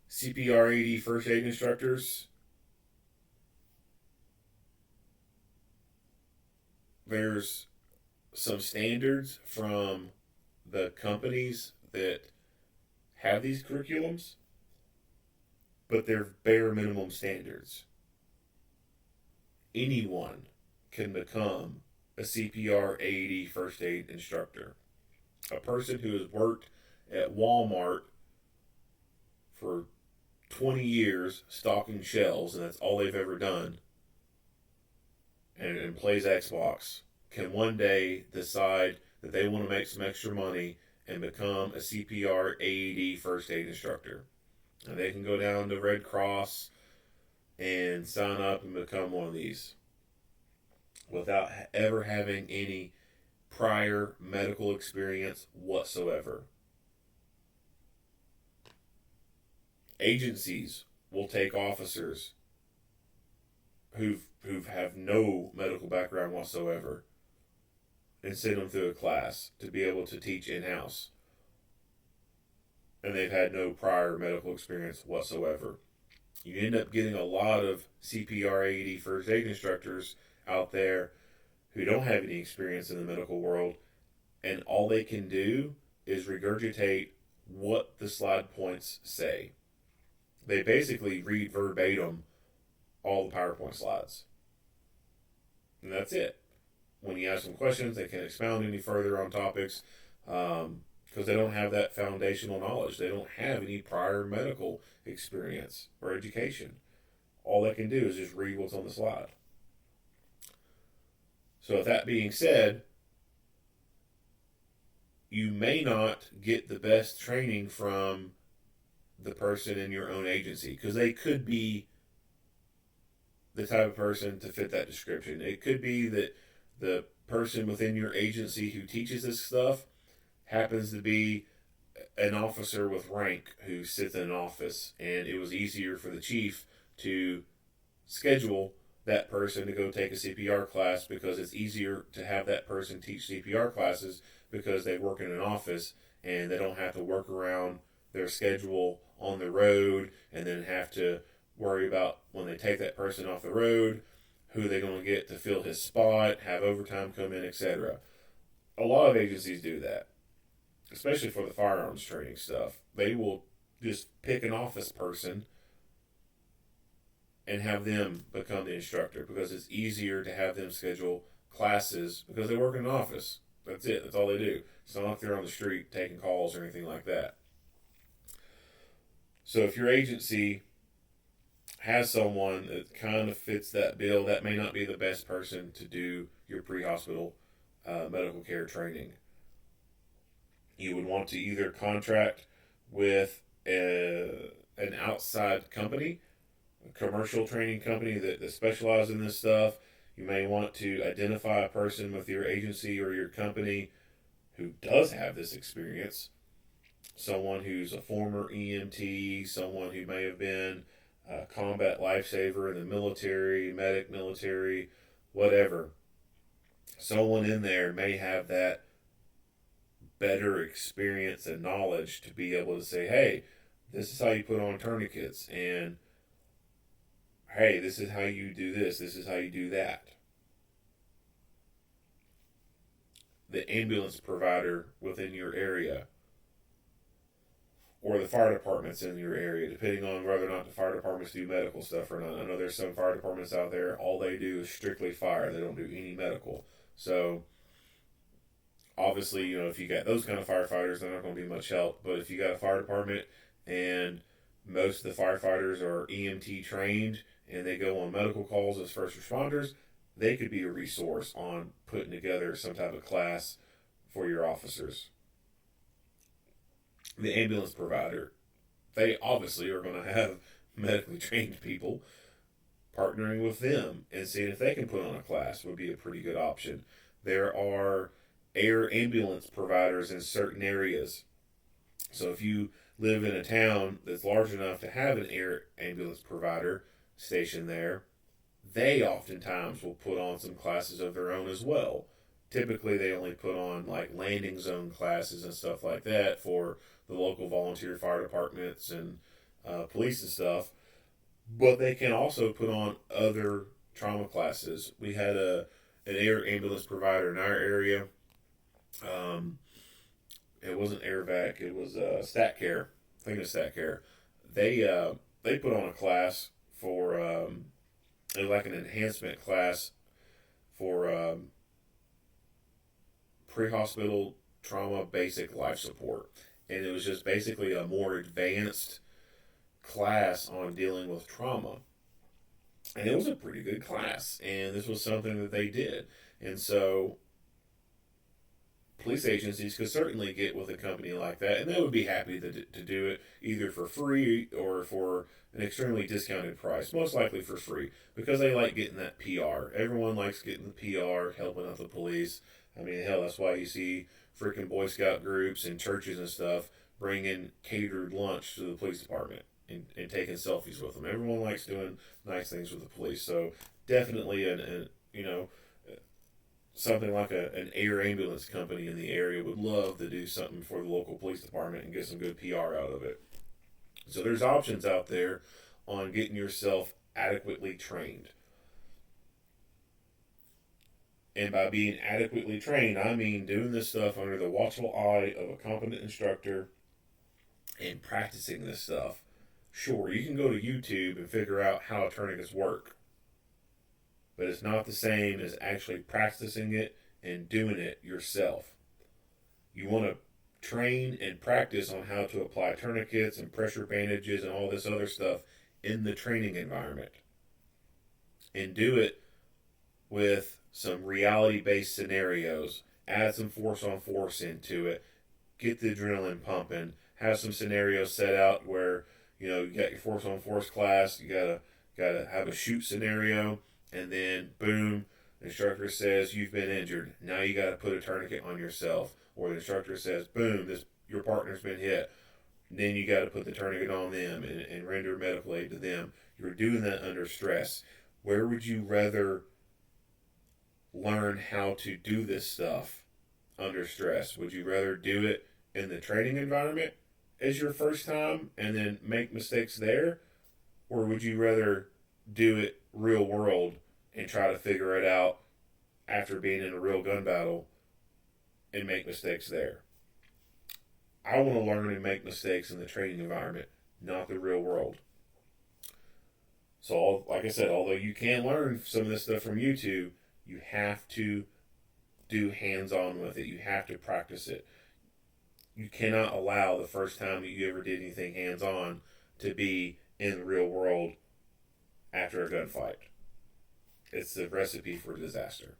CPR AD first aid instructors, there's some standards from the companies that have these curriculums, but they're bare minimum standards. Anyone can become a CPR AED first aid instructor. A person who has worked at Walmart for 20 years stocking shelves, and that's all they've ever done, and plays Xbox, can one day decide that they want to make some extra money and become a CPR AED first aid instructor. And they can go down to Red Cross and sign up and become one of these without ever having any prior medical experience whatsoever. Agencies will take officers who have no medical background whatsoever and send them through a class to be able to teach in-house. And they've had no prior medical experience whatsoever. You end up getting a lot of CPR AED first aid instructors out there who don't have any experience in the medical world, and all they can do is regurgitate what the slide points say. They basically read verbatim all the PowerPoint slides. And that's it. When you ask them questions, they can't expound any further on topics because they don't have that foundational knowledge. They don't have any prior medical experience or education. All they can do is just read what's on the slide. So with that being said, you may not get the best training from the person in your own agency because they could be the type of person to fit that description. It could be that the person within your agency who teaches this stuff happens to be an officer with rank who sits in an office, and it was easier for the chief to schedule that person to go take a CPR class because it's easier to have that person teach CPR classes because they work in an office and they don't have to work around their schedule on the road and then have to worry about when they take that person off the road, who they're going to get to fill his spot, have overtime come in, etc. A lot of agencies do that, especially for the firearms training stuff. They will just pick an office person and have them become the instructor because it's easier to have them schedule classes because they work in an office. That's it. That's all they do. It's not like they're on the street taking calls or anything like that. So if your agency has someone that kind of fits that bill, that may not be the best person to do your pre-hospital medical care training. You would want to either contract with an outside company, a commercial training company that specializes in this stuff. You may want to identify a person with your agency or your company who does have this experience. Someone who's a former EMT, someone who may have been a combat lifesaver in the military, medic military, whatever. Someone in there may have that better experience and knowledge to be able to say, hey, this is how you put on tourniquets, and hey, this is how you do this is how you do that. The ambulance provider within your area or the fire departments in your area, depending on whether or not the fire departments do medical stuff or not. I know there's some fire departments out there, all they do is strictly fire. They don't do any medical. So obviously, if you got those kind of firefighters, they're not going to be much help. But if you got a fire department and most of the firefighters are EMT trained and they go on medical calls as first responders, they could be a resource on putting together some type of class for your officers. The ambulance provider, they obviously are going to have medically trained people. Partnering with them and seeing if they can put on a class would be a pretty good option. There are air ambulance providers in certain areas. So if you live in a town that's large enough to have an air ambulance provider stationed there, they oftentimes will put on some classes of their own as well. Typically, they only put on like landing zone classes and stuff like that for the local volunteer fire departments and police and stuff. But they can also put on other trauma classes. We had an air ambulance provider in our area. It wasn't AirVac. It was Stat Care. I think it was Stat Care. They put on a class for it was like an enhancement class for pre-hospital trauma basic life support, and it was just basically a more advanced class on dealing with trauma. And it was a pretty good class. And this was something that they did. And so police agencies could certainly get with a company like that, and they would be happy to do it either for free or for an extremely discounted price, most likely for free, because they like getting that PR. Everyone likes getting the PR, helping out the police. I mean, hell, that's why you see freaking Boy Scout groups and churches and stuff bringing catered lunch to the police department and taking selfies with them. Everyone likes doing nice things with the police, so definitely something like an air ambulance company in the area would love to do something for the local police department and get some good PR out of it. So there's options out there on getting yourself adequately trained. And by being adequately trained, I mean doing this stuff under the watchful eye of a competent instructor and practicing this stuff. Sure, you can go to YouTube and figure out how tourniquets work, but it's not the same as actually practicing it and doing it yourself. You want to train and practice on how to apply tourniquets and pressure bandages and all this other stuff in the training environment. And do it with some reality-based scenarios. Add some force-on-force into it. Get the adrenaline pumping. Have some scenarios set out where, you got your force-on-force class. You gotta have a shoot scenario. And then, boom, the instructor says you've been injured. Now you got to put a tourniquet on yourself. Or the instructor says, boom, your partner's been hit. Then you got to put the tourniquet on them and render medical aid to them. You're doing that under stress. Where would you rather learn how to do this stuff under stress? Would you rather do it in the training environment as your first time and then make mistakes there? Or would you rather do it real world and try to figure it out after being in a real gun battle and make mistakes there? I want to learn and make mistakes in the training environment, not the real world. So, like I said, although you can learn some of this stuff from YouTube, you have to do hands-on with it. You have to practice it. You cannot allow the first time that you ever did anything hands-on to be in the real world after a gunfight. It's the recipe for disaster.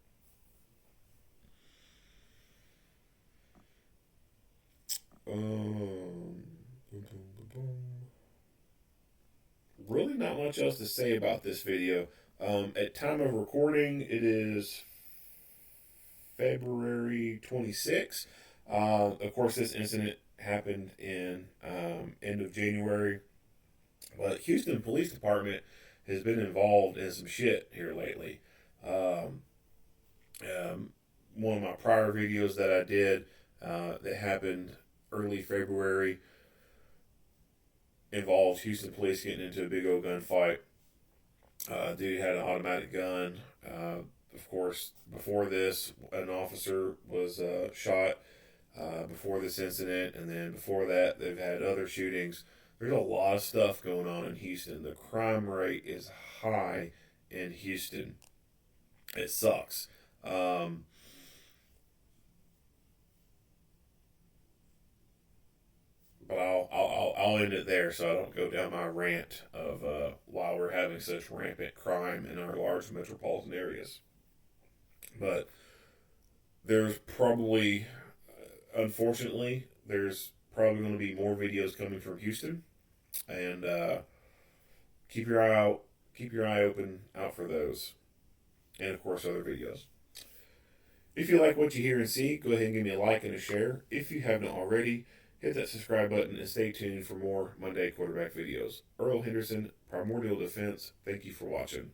Really not much else to say about this video. At time of recording, it is February 26th. Of course, this incident happened in end of January. But Houston Police Department has been involved in some shit here lately. One of my prior videos that I did that happened early February involved Houston police getting into a big old gunfight. Dude had an automatic gun. Of course, before this, an officer was shot before this incident, and then before that, they've had other shootings. There's a lot of stuff going on in Houston. The crime rate is high in Houston. It sucks. But I'll end it there so I don't go down my rant of why we're having such rampant crime in our large metropolitan areas. But there's probably, unfortunately, there's probably going to be more videos coming from Houston, and keep your eye open out for those, and of course other videos. If you like what you hear and see, go ahead and give me a like and a share. If you haven't already, hit that subscribe button and stay tuned for more Monday quarterback videos. Earl Henderson, Primordial Defense. Thank you for watching.